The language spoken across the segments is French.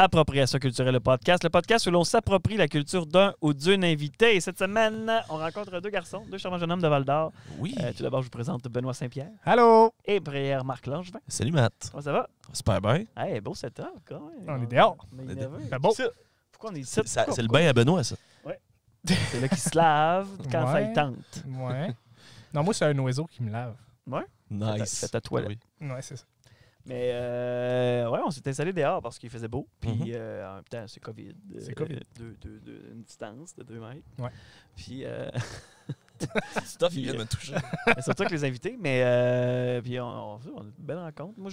Appropriation culturelle, le podcast où l'on s'approprie la culture d'un ou d'une invitée. Et cette semaine, on rencontre deux garçons, deux charmants jeunes hommes de Val-d'Or. Oui. Tout d'abord, je vous présente Benoît Saint-Pierre. Allô? Et Pierre-Marc Langevin. Salut, Matt. Comment ça va? Super bien. Hey, beau setup, quand même. On est dehors. On est nerveux. C'est beau. Pourquoi on est ici? C'est le bain à Benoît, ça. C'est là qu'il se lave quand ça y tente. Ouais. Non, moi, c'est un oiseau qui me lave. Nice. C'est ta toilette. Oui. Ouais, c'est ça. Mais ouais, on s'est installé dehors parce qu'il faisait beau. Puis en même temps, c'est COVID. C'est COVID. Une distance de 2 mètres. Ouais. Puis Stuff, il vient de me toucher. surtout avec les invités. Mais puis on a une belle rencontre. Moi,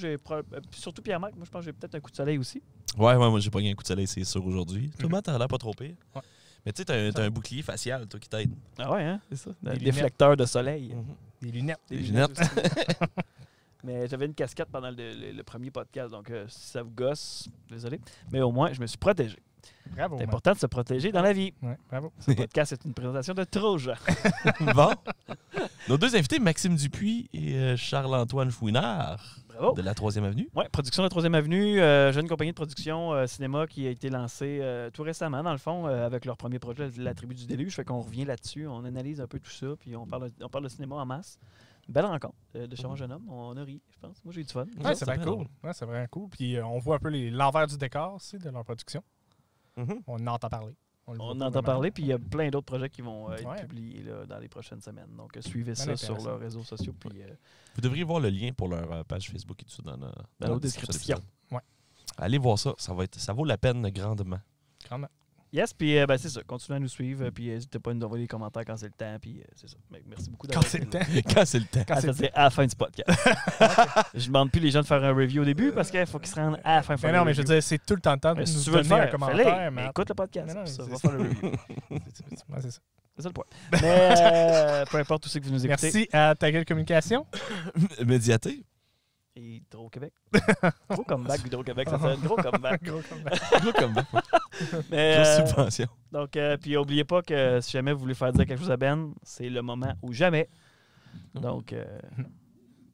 surtout Pierre-Marc, moi, je pense que j'ai peut-être un coup de soleil aussi. Ouais, moi, j'ai pas eu un coup de soleil, c'est sûr, aujourd'hui. Toi, Matt, t'as l'air pas trop pire. Ouais. Mais tu sais, t'as un bouclier facial, toi, qui t'aide. Ah ouais, hein? C'est ça. Des Des lunettes. déflecteurs de soleil. Des lunettes. Des lunettes. aussi. Mais j'avais une casquette pendant le premier podcast, donc si ça vous gosse, désolé. Mais au moins, je me suis protégé. Bravo. C'est important de se protéger dans la vie. Ouais, bravo. Ce podcast est une présentation de Troja. Bon. Nos deux invités, Maxime Dupuis et Charles-Antoine Chouinard, Bravo. de la 3e Avenue. Oui, production de la 3e Avenue, jeune compagnie de production cinéma qui a été lancée tout récemment, dans le fond, avec leur premier projet, La Tribu du Déluge. Fait qu'on revient là-dessus, on analyse un peu tout ça, puis on parle de cinéma en masse. Belle rencontre de charmants jeune homme. On a ri, je pense. Moi, j'ai eu du fun. Ouais, c'est ça bien fait cool. Ouais, c'est vraiment cool. Puis on voit un peu l'envers du décor aussi de leur production. On en entend parler. On le voit en pas entend vraiment. parler, puis il y a plein d'autres projets qui vont être Ouais. publiés là, dans les prochaines semaines. Donc, suivez ça intéressant. sur leurs réseaux sociaux, puis Vous devriez voir le lien pour leur page Facebook et tout ça dans nos la descriptions. de l'épisode. Ouais. Allez voir ça, ça vaut la peine grandement. Grandement. Yes, puis c'est ça. Continuez à nous suivre, puis n'hésitez pas à nous envoyer des commentaires quand c'est le temps, puis c'est ça. Mais merci beaucoup Quand d'avoir c'est été le là. temps. Quand c'est le temps. Quand Ah, c'est ça, c'est à la fin du podcast. Je demande plus les gens de faire un review au début parce qu'il faut qu'ils se rendent à la fin. Mais non, mais je veux dire, c'est tout le temps de Mais nous si tu veux le donner un faire, commentaire. fais-le. Mais écoute le podcast. Mais non, ça c'est va ça. faire le review. Ouais, c'est ça. C'est ça le point. Mais peu importe où c'est que vous nous écoutez. Merci à Ta Gueule Communication. Médiaté. Et Hydro-Québec. Gros comeback, Hydro-Québec. Ça fait un gros comeback. Gros comeback. Gros comeback. Mais, Grosse subvention. donc, puis n'oubliez pas que si jamais vous voulez faire dire quelque chose à Ben, c'est le moment ou jamais. Donc,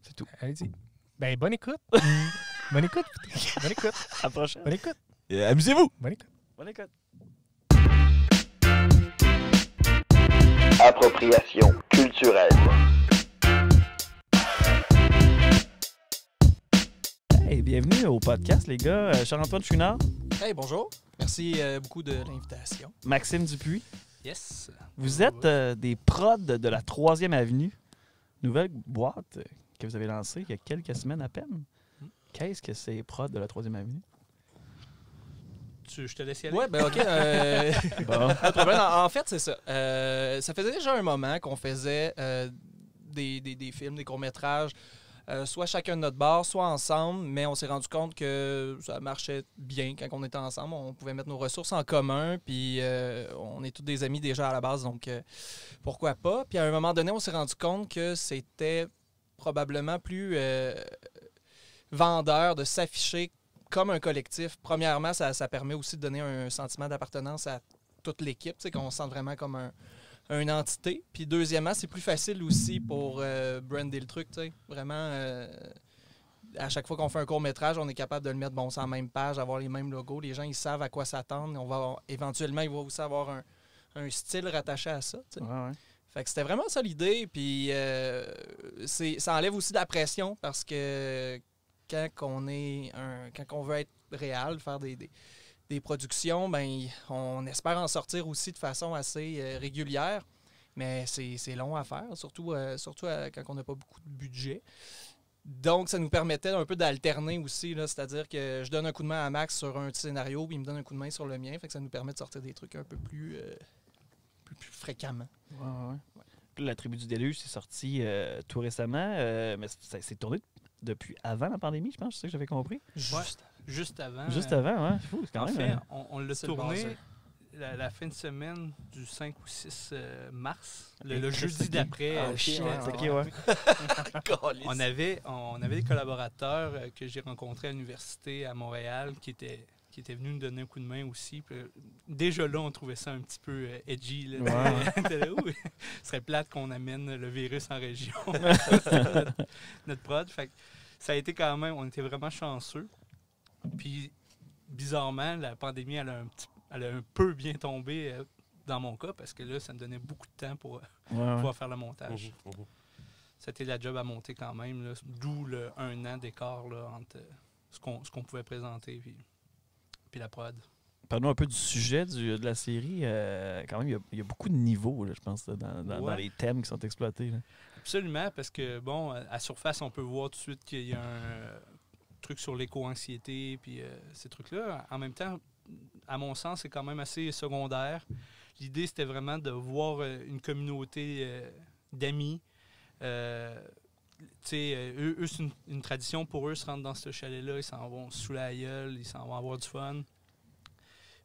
c'est tout. Allez-y. Ben, bonne écoute. Bonne écoute. Bonne écoute. À la prochaine. Bonne écoute. Amusez-vous. Bonne écoute. Bonne écoute. Appropriation culturelle. Hey, bienvenue au podcast, les gars. Charles-Antoine Chouinard, Hey, bonjour. Merci beaucoup de l'invitation. Maxime Dupuis. Yes. Vous êtes des prods de la 3e Avenue. Nouvelle boîte que vous avez lancée il y a quelques semaines à peine. Qu'est-ce que c'est prods de la 3e Avenue? Je te laisse y aller. Ouais, ben OK. Bon. Pas de problème. En fait, c'est ça. Ça faisait déjà un moment qu'on faisait des films, des courts-métrages, soit chacun de notre bar, soit ensemble, mais on s'est rendu compte que ça marchait bien quand on était ensemble. On pouvait mettre nos ressources en commun, puis on est tous des amis déjà à la base, donc pourquoi pas? Puis à un moment donné, on s'est rendu compte que c'était probablement plus vendeur de s'afficher comme un collectif. Premièrement, ça permet aussi de donner un sentiment d'appartenance à toute l'équipe, qu'on se sente vraiment comme une entité. Puis deuxièmement, c'est plus facile aussi pour brander le truc. Vraiment, à chaque fois qu'on fait un court-métrage, on est capable de le mettre sur la même page, avoir les mêmes logos. Les gens, ils savent à quoi s'attendre. Éventuellement, ils vont aussi avoir un style rattaché à ça. Ouais, ouais. Fait que c'était vraiment ça l'idée. Puis ça enlève aussi de la pression parce que quand on veut être réel, faire des productions, ben on espère en sortir aussi de façon assez régulière. Mais c'est long à faire, surtout quand on n'a pas beaucoup de budget. Donc, ça nous permettait un peu d'alterner aussi, là, c'est-à-dire que je donne un coup de main à Max sur un récimo, puis il me donne un coup de main sur le mien. Fait que ça nous permet de sortir des trucs un peu plus fréquemment. Ouais. La Tribu du Déluge, c'est sorti tout récemment, mais ça s'est tourné depuis avant la pandémie, je pense, c'est ça que j'avais compris. Juste avant. Juste avant, ouais. C'est fou, c'est quand En même. fait, on l'a c'est le tourné buzzer. la fin de semaine du 5 ou 6 mars, Ok. le jeudi d'après. Oh shit, ok, ouais. On avait des collaborateurs que j'ai rencontrés à l'université à Montréal qui étaient venus nous donner un coup de main aussi. Puis, déjà là, on trouvait ça un petit peu edgy. Là, Ouais. T'es là, ouh, ce serait plate qu'on amène le virus en région. notre prod. Fait que ça a été quand même, on était vraiment chanceux. Puis bizarrement, la pandémie, elle a un peu bien tombé dans mon cas, parce que là, ça me donnait beaucoup de temps pour pouvoir faire le montage. C'était la job à monter quand même, là, d'où le 1 an d'écart là, entre ce qu'on pouvait présenter puis la prod. Parlons un peu du sujet de la série. Quand même, il y a beaucoup de niveaux, là, je pense, là, dans les thèmes qui sont exploités. Là. Absolument, parce que, bon, à surface, on peut voir tout de suite qu'il y a un truc sur l'éco-anxiété, puis ces trucs-là. En même temps, à mon sens, c'est quand même assez secondaire. L'idée, c'était vraiment de voir une communauté d'amis. Eux, c'est une tradition pour eux, se rendre dans ce chalet-là, ils s'en vont sous la gueule, ils s'en vont avoir du fun.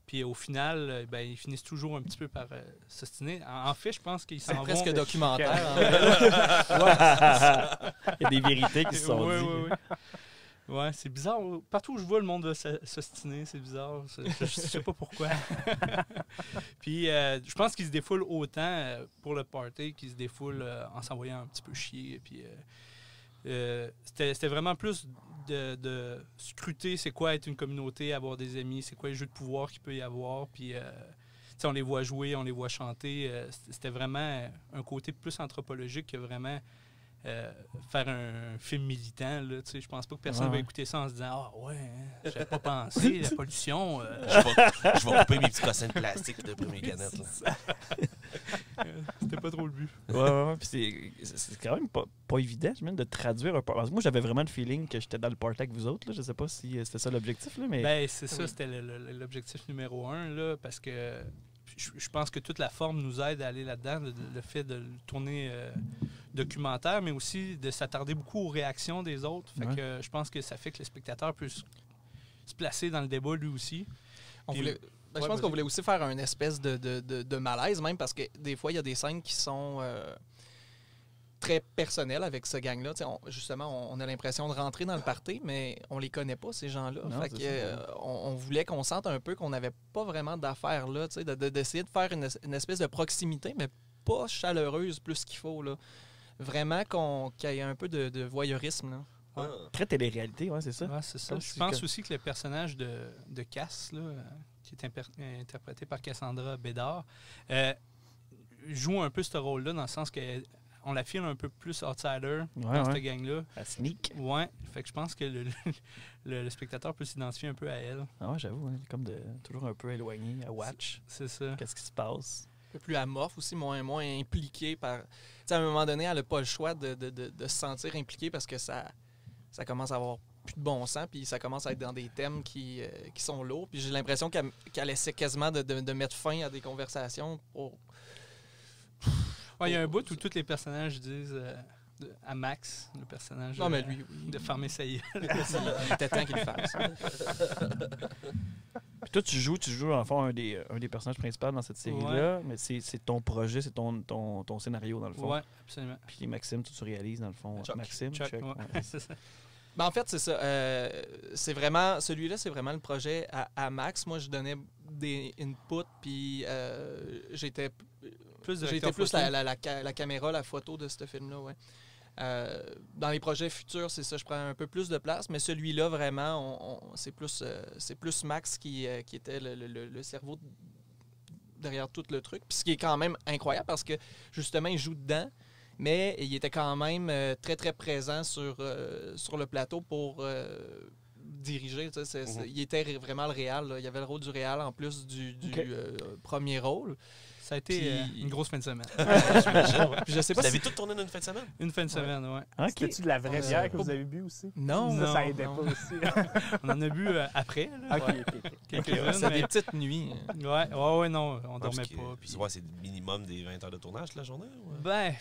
Puis au final, ils finissent toujours un petit peu par s'ostiner. En fait, je pense qu'ils s'en vont... C'est presque documentaire. Il y a des vérités qui se sont dites. Oui. Ouais, c'est bizarre. Partout où je vois, le monde va s'ostiner. C'est bizarre. Je sais pas pourquoi. Puis je pense qu'ils se défoulent autant pour le party qu'ils se défoulent en s'envoyant un petit peu chier. Puis c'était vraiment plus de scruter c'est quoi être une communauté, avoir des amis, c'est quoi les jeux de pouvoir qu'il peut y avoir. Puis on les voit jouer, on les voit chanter. C'était vraiment un côté plus anthropologique que vraiment faire un film militant. Je pense pas que personne va écouter ça en se disant « Ah ouais, j'avais pas pensé, la pollution. Je vais couper mes petits cossins de plastique de mes canettes. » C'était pas trop le but. Ouais. Puis c'est quand même pas évident, même, de traduire un party. Moi, j'avais vraiment le feeling que j'étais dans le party avec vous autres. Là. Je sais pas si c'était ça l'objectif. Là, mais... C'est ça, c'était l'objectif numéro 1, là, parce que je pense que toute la forme nous aide à aller là-dedans. Le fait de le tourner documentaire, mais aussi de s'attarder beaucoup aux réactions des autres. Fait que je pense que ça fait que le spectateur peut se placer dans le débat lui aussi. Je pense qu'on voulait aussi faire une espèce de malaise, même parce que des fois, il y a des scènes qui sont très personnelles avec ce gang-là. Justement, on a l'impression de rentrer dans le party, mais on les connaît pas, ces gens-là. Non, fait que, on voulait qu'on sente un peu qu'on n'avait pas vraiment d'affaires là, d'essayer de faire une espèce de proximité, mais pas chaleureuse plus qu'il faut. Là. Vraiment qu'il y ait un peu de voyeurisme. Là. Ouais. Très télé-réalité, c'est ça. Ouais, c'est ça. Je pense aussi que le personnage de Cass, là, qui est interprété par Cassandra Bédard, joue un peu ce rôle-là dans le sens qu'on la file un peu plus outsider dans cette gang-là. À sneak. Ouais. Fait que je pense que le spectateur peut s'identifier un peu à elle. Ah ouais, j'avoue, comme toujours un peu éloigné, à watch. C'est ça. Qu'est-ce qui se passe? Un peu plus amorphe aussi, moins impliqué par... à un moment donné, elle n'a pas le choix de se sentir impliquée parce que ça commence à avoir plus de bon sens, puis ça commence à être dans des thèmes qui sont lourds. Puis j'ai l'impression qu'elle essaie quasiment de mettre fin à des conversations pour... Il y a un bout où tous les personnages disent à Max, le personnage de fermer sa gueule. Il était temps qu'il le fasse. Puis toi, tu joues en fond un des personnages principaux dans cette série-là, mais c'est ton projet, c'est ton scénario, dans le fond. Oui, absolument. Puis Maxime, tu réalises, dans le fond. Chuck. Maxime, Chuck. C'est ça. Ben, en fait, c'est ça. Celui-là, c'est vraiment le projet à Max. Moi, je donnais des inputs, puis j'étais plus la caméra, la photo de ce film-là, ouais. Dans les projets futurs, c'est ça, je prends un peu plus de place, mais celui-là, vraiment, c'est plus Max qui était le cerveau derrière tout le truc. Puis ce qui est quand même incroyable, parce que, justement, il joue dedans, mais il était quand même très, très présent sur le plateau pour diriger. Il était vraiment le réal. Là. Il y avait le rôle du réal en plus du premier rôle. Ça a été une grosse fin de semaine. Puis je sais pas vous avez tout tourné dans une fin de semaine? Une fin de semaine, oui. Okay. C'était-tu de la vraie bière que vous avez bu aussi? Non. Ça aidait pas aussi. On en a bu après. Là. Okay. C'est des petites nuits. Ouais, non, on dormait pas. Puis c'est minimum des 20 heures de tournage la journée? Ben,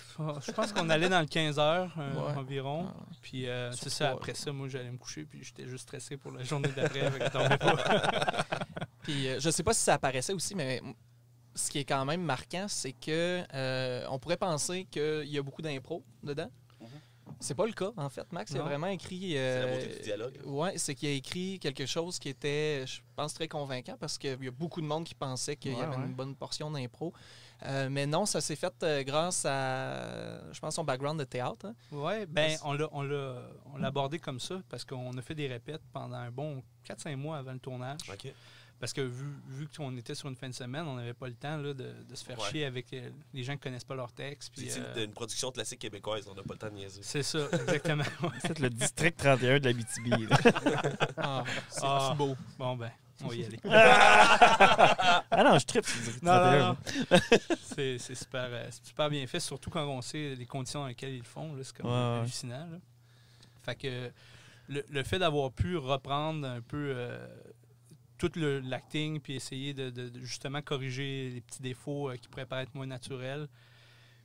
je pense qu'on allait dans le 15 heures environ. Puis c'est ça, après ça, moi, j'allais me coucher, puis j'étais juste stressé pour la journée d'après, avec je dormais pas. Puis je sais pas si ça apparaissait aussi, mais... Ce qui est quand même marquant, c'est que on pourrait penser qu'il y a beaucoup d'impro dedans. C'est pas le cas, en fait. Max a vraiment écrit... c'est la beauté du dialogue. Oui, c'est qu'il a écrit quelque chose qui était, je pense, très convaincant parce qu'il y a beaucoup de monde qui pensait qu'il y avait une bonne portion d'impro. Mais non, ça s'est fait grâce à, je pense, son background de théâtre. Hein. Oui, ben on l'a abordé comme ça parce qu'on a fait des répètes pendant un bon 4-5 mois avant le tournage. OK. Parce que vu qu'on était sur une fin de semaine, on n'avait pas le temps là, de se faire chier avec les gens qui ne connaissent pas leur texte. Puis, C'est une production classique québécoise, on n'a pas le temps de niaiser. c'est ça, exactement. C'est le district 31 de l'Abitibi. C'est beau. Bon, ben, on va y aller. Ah non, je tripe sur le district 31. Non. C'est super bien fait, surtout quand on sait les conditions dans lesquelles ils le font. Là, c'est comme hallucinant. Là. Fait que le fait d'avoir pu reprendre un peu tout l'acting puis essayer de justement corriger les petits défauts qui pourraient paraître moins naturels.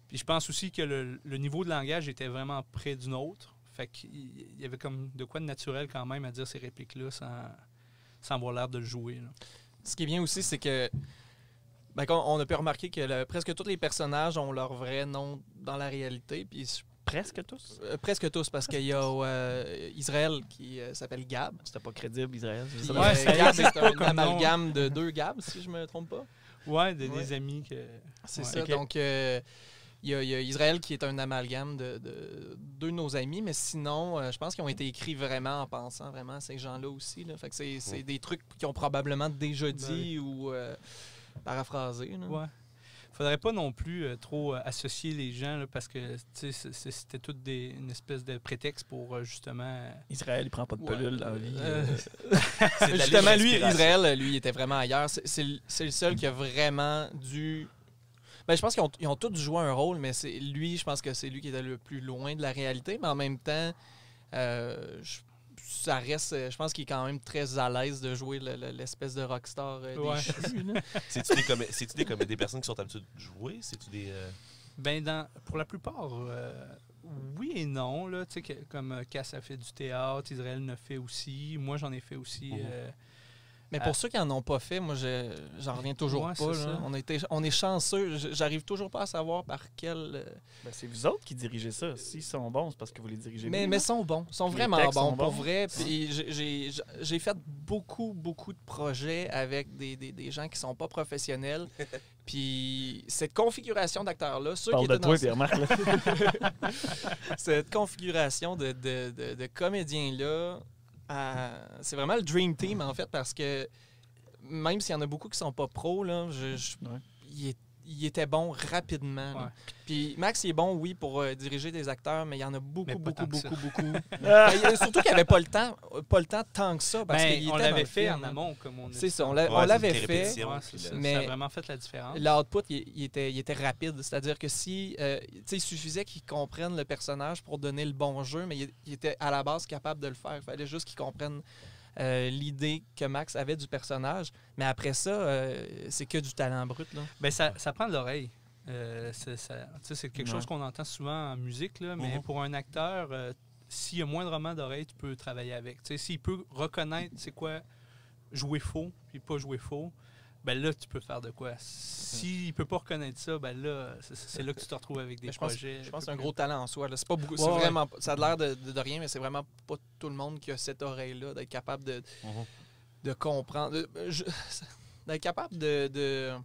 Puis je pense aussi que le niveau de langage était vraiment près du nôtre. Fait qu'il y avait comme de quoi de naturel quand même à dire ces répliques-là sans avoir l'air de le jouer. Là. Ce qui est bien aussi, c'est que on a pu remarquer que presque tous les personnages ont leur vrai nom dans la réalité. Puis Presque tous? Presque tous, parce qu'il y a Israël qui s'appelle Gab. C'était pas crédible, Israël. Gab, c'est pas un comme amalgame de 2 Gab, si je me trompe pas. Ouais, des amis que... C'est ça, donc il y a Israël qui est un amalgame de 2 de nos amis, mais sinon, je pense qu'ils ont été écrits vraiment en pensant vraiment à ces gens-là aussi. Là. Fait que c'est des trucs qu'ils ont probablement déjà dit ou paraphrasés. Là. Ouais. Faudrait pas non plus trop associer les gens là, parce que c'était tout une espèce de prétexte pour justement... Israël, il prend pas de pelule dans la vie. Justement, lui, Israël, lui, il était vraiment ailleurs. C'est le seul qui a vraiment dû... Ben, je pense qu'ils ont tous joué un rôle, mais lui, je pense que c'est lui qui était le plus loin de la réalité. Mais en même temps, ça reste... Je pense qu'il est quand même très à l'aise de jouer l'espèce de rockstar déchu. C'est-tu des personnes qui sont habituées de jouer? C'est-tu des... Ben, pour la plupart, oui et non. Là, comme Cass a fait du théâtre, Israël en a fait aussi. Moi, j'en ai fait aussi. Mais pour ceux qui n'en ont pas fait, moi, j'en reviens toujours pas. Là. On est chanceux. J'arrive toujours pas à savoir par quel... Ben, c'est vous autres qui dirigez ça. S'ils sont bons, c'est parce que vous les dirigez bien. Mais ils sont bons. Ils sont vraiment bons, pour vrai. Puis j'ai fait beaucoup de projets avec des gens qui sont pas professionnels. Puis cette configuration d'acteurs-là, ceux qui étaient dans cette configuration de comédiens-là, c'est vraiment le Dream Team, en fait, parce que même s'il y en a beaucoup qui sont pas pros, là, il était bon rapidement. Ouais. Puis Max, il est bon, oui, pour diriger des acteurs, mais il y en a beaucoup. Surtout qu'il n'y avait pas le temps tant que ça. Parce on l'avait fait en amont, comme on a dit. C'est ça, on l'avait fait. Mais ça a vraiment fait la différence. L'output, il était rapide. C'est-à-dire que il suffisait qu'ils comprennent le personnage pour donner le bon jeu, mais il était à la base capable de le faire. Il fallait juste qu'ils comprennent l'idée que Max avait du personnage. Mais après ça, c'est que du talent brut. Là. Ben, ça prend de l'oreille. C'est quelque chose qu'on entend souvent en musique, là, mais pour un acteur, s'il y a moindrement d'oreille, tu peux travailler avec. S'il peut reconnaître c'est quoi jouer faux puis pas jouer faux, ben là, tu peux faire de quoi. S'il peut pas reconnaître ça, ben là, c'est là que tu te retrouves avec des projets. Je pense que c'est un gros talent en soi. Là. C'est pas beaucoup. C'est vraiment, ça a l'air de rien, mais c'est vraiment pas tout le monde qui a cette oreille-là, d'être capable de comprendre. D'être capable de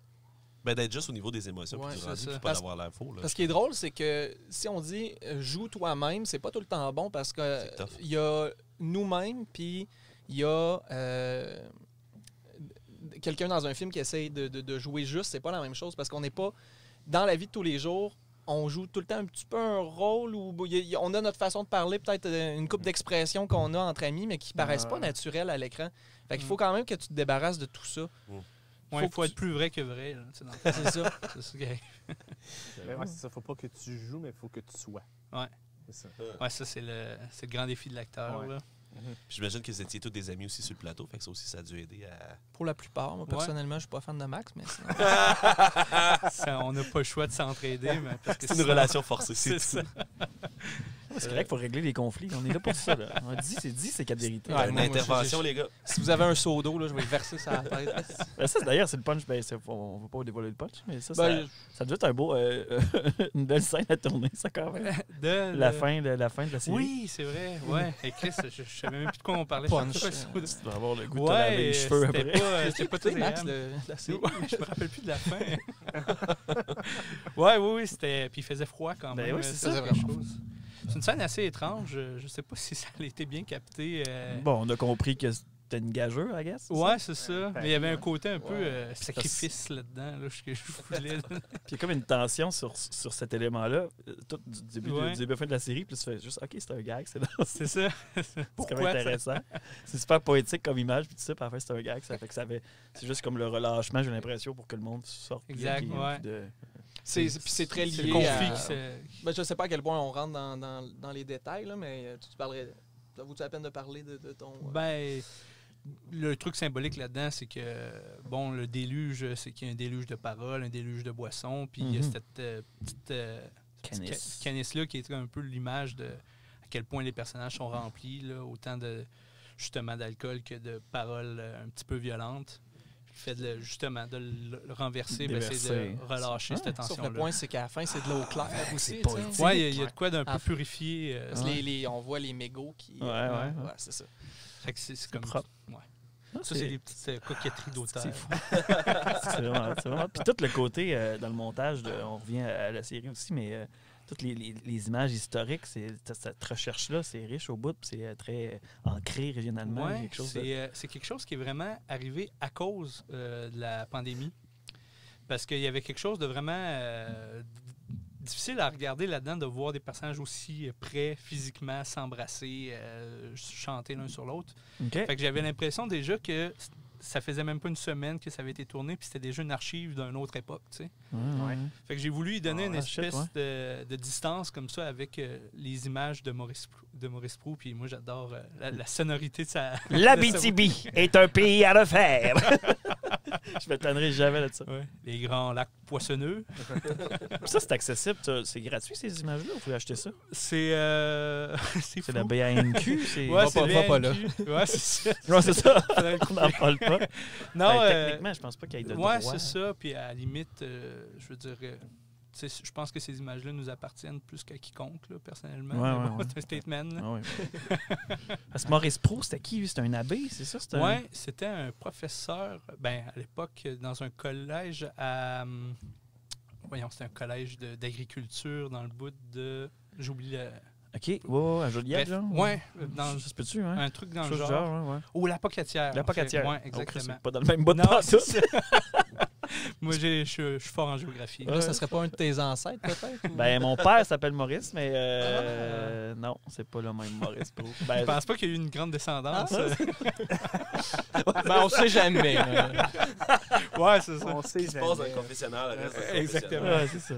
Ben, d'être juste au niveau des émotions puis du rendu, puis pas d'avoir l'air faux. Là, parce que ce qui est drôle, c'est que si on dit joue toi-même, c'est pas tout le temps bon parce que il y a nous-mêmes, puis il y a quelqu'un dans un film qui essaye de jouer juste. C'est pas la même chose parce qu'on n'est pas dans la vie de tous les jours. On joue tout le temps un petit peu un rôle où on a notre façon de parler, peut-être une couple d'expressions qu'on a entre amis, mais qui paraissent pas naturelles à l'écran. Fait qu'il faut quand même que tu te débarrasses de tout ça. Il faut être plus vrai que vrai. C'est ça. C'est ça qui arrive. C'est ça. Faut pas que tu joues, mais il faut que tu sois. Ouais. C'est ça. Ouais, ça, c'est le grand défi de l'acteur. Ouais. J'imagine que vous étiez tous des amis aussi sur le plateau, fait que ça aussi, ça a dû aider à... Pour la plupart. Moi, personnellement, je suis pas fan de Max, mais on n'a pas le choix de s'entraider. Mais parce que c'est une relation forcée, c'est ça. C'est correct, il faut régler les conflits. On est là pour ça. Là. On dit, c'est quatre vérités. Ouais, Une moi, intervention, les gars. Si vous avez un seau d'eau, là, je vais le verser sur la tête. Ben, ça, d'ailleurs, c'est le punch. Ben, on ne veut pas dévoiler le punch, mais ça, Ben, ça doit être un beau, une belle scène à tourner, ça, quand même. La fin de la série. Oui, c'est vrai. Ouais. Et Chris, je savais même plus de quoi on parlait. Punch. Je sais pas, Tu dois avoir le goût de te laver les cheveux après. C'était pas Tu sais, très Max, agréable. la série. Ouais, je me rappelle plus de la fin. oui, c'était. Puis il faisait froid quand même. Ben oui, c'est ça, quelque vraiment. chose. C'est une scène assez étrange. Je sais pas si ça a été bien capté. Bon, on a compris que c'était une gageure, I guess. Ouais, c'est ça. Ben, Mais il y avait un côté un peu ouais. sacrifice là-dedans, là, que je voulais. Puis il y a comme une tension sur cet élément-là, tout du début, Ouais. du début à la fin de la série, puis tu fais juste, OK, c'est un gag, c'est C'est ça. quand Pourquoi même ça? intéressant. C'est super poétique comme image, puis tout ça, puis à la fin, c'est un gag. Ça fait que c'est juste comme le relâchement, j'ai l'impression, pour que le monde sorte. Exact, puis, ouais. Puis c'est très C'est lié le conflit à... qui se. Ben, je sais pas à quel point on rentre dans les détails, là, mais tu parlerais... Ça vaut-tu la peine de parler de ton... Ben, le truc symbolique là-dedans, c'est que, bon, le déluge, c'est qu'il y a un déluge de paroles, un déluge de boissons, puis il y a cette petite canisse-là qui est un peu l'image de à quel point les personnages sont remplis, là, autant de, justement, d'alcool que de paroles un petit peu violentes. Le fait justement de le renverser, ben, c'est Déverser. de relâcher cette Sauf tension-là. le point, c'est qu'à la fin, c'est de l'eau claire aussi. c'est tu sais. poétique. Ouais, il y a de quoi d'un peu Ah. purifié. Parce que on voit les mégots qui... Ouais. c'est ça. Fait que c'est comme propre. Ouais. Ah, Ça, c'est des petites coquetteries d'auteur. C'est fou. c'est vraiment. Puis tout le côté dans le montage, on revient à la série aussi, mais toutes les images historiques, cette recherche-là, c'est riche au bout, puis c'est très ancré régionalement. Ouais, Quelque chose de- c'est quelque chose qui est vraiment arrivé à cause de la pandémie. Parce qu'il y avait quelque chose de vraiment difficile à regarder là-dedans, de voir des personnages aussi près physiquement, s'embrasser, chanter l'un sur l'autre. OK. Fait que j'avais l'impression déjà que ça faisait même pas une semaine que ça avait été tourné, puis c'était déjà une archive d'une autre époque, tu sais. Ouais. Fait que j'ai voulu lui donner une Ah, shit, espèce de distance comme ça avec les images de Maurice Proulx, puis moi j'adore la sonorité de sa... L'Abitibi est un pays à refaire. Je me tannerai jamais là-dessus. Ouais. Les grands lacs poissonneux. Ça, c'est accessible. C'est gratuit, ces images-là? Il faut acheter ça? C'est C'est la BANQ? Ouais, Va c'est pas- va pas là. Ouais, c'est ça. Ouais, c'est ça. Faudrait le On n'en parle pas. Non, Ben, techniquement, je pense pas qu'il y ait de droit. ouais, c'est ça. Puis à la limite, je veux dire, tu sais, je pense que ces images-là nous appartiennent plus qu'à quiconque, là, personnellement. Ouais, Mais ouais, bon, ouais. c'est un statement. Là. Ah ouais. Parce que Maurice Proulx, c'était qui? Lui? C'était un abbé, c'est ça? C'était Ouais, c'était un professeur, ben, à l'époque, dans un collège à. Voyons, c'était un collège d'agriculture dans le bout de. J'oublie le. OK. Ouais, à Joliette, Bref, genre? ouais, dans Ça se peut-tu, hein? un truc dans le Chose du genre. ouais. Ou la pocatière. La pocatière. Ouais, Oh, exactement. c'est pas dans le même bout de Non, pantoute. c'est ça. Moi, je suis fort en géographie. Là, ça serait pas un de tes ancêtres, peut-être? ou- Ben, mon père s'appelle Maurice, mais non, c'est pas le même Maurice Proulx. Je Ben, pense pas qu'il y a eu une grande descendance. Ben, on sait jamais. là. Ouais, c'est ça. On sait Se passe dans le confessionnal. reste dans le Exactement. ouais, c'est ça.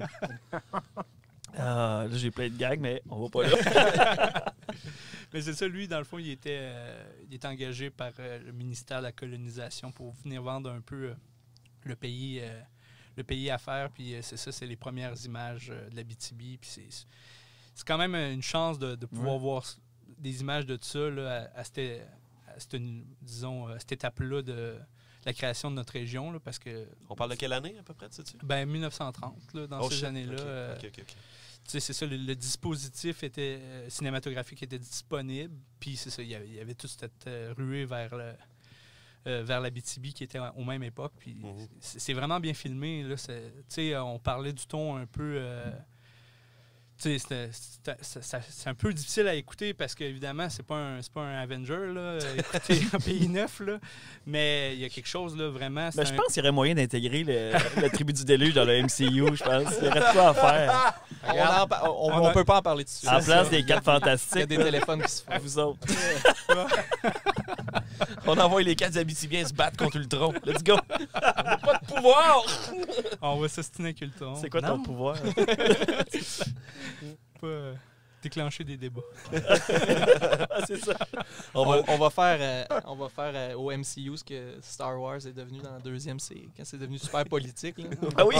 Là, j'ai plein de gags, mais on va pas là. Mais c'est ça, lui, dans le fond, il était engagé par le ministère de la colonisation pour venir vendre un peu le pays à faire. Puis c'est ça, c'est les premières images de l'Abitibi. Puis c'est quand même une chance de pouvoir voir des images de ça là, à cette étape-là de la création de notre région. Là, parce que, On parle de quelle année, à peu près, tu sais-tu? ben, 1930, là, dans Oh, ces shit. années-là. OK. Tu sais, c'est ça, le dispositif était cinématographique était disponible, puis c'est ça, il y avait toute cette ruée vers l'Abitibi qui était aux mêmes époques, puis c'est vraiment bien filmé. Là, tu sais, on parlait du ton un peu... tu sais, c'est un peu difficile à écouter parce qu'évidemment, c'est pas un Avenger, là, écouter un pays neuf, là, mais il y a quelque chose, là, vraiment... Ben, je pense qu'il y aurait moyen d'intégrer la tribu du déluge dans le MCU, je pense. Il y aurait de quoi à faire. On peut pas en parler dessus. En place des 4 Il y a fantastiques. des téléphones qui se font. Vous autres. On envoie les 4 Abitibiens se battre contre Ultron. Let's go! Pas de pouvoir! On va s'ostiner avec Ultron. C'est quoi ton Non, pouvoir? pas déclencher des débats. C'est ça. On va faire au MCU ce que Star Wars est devenu dans la deuxième série, quand c'est devenu super politique. Là. Ah oui?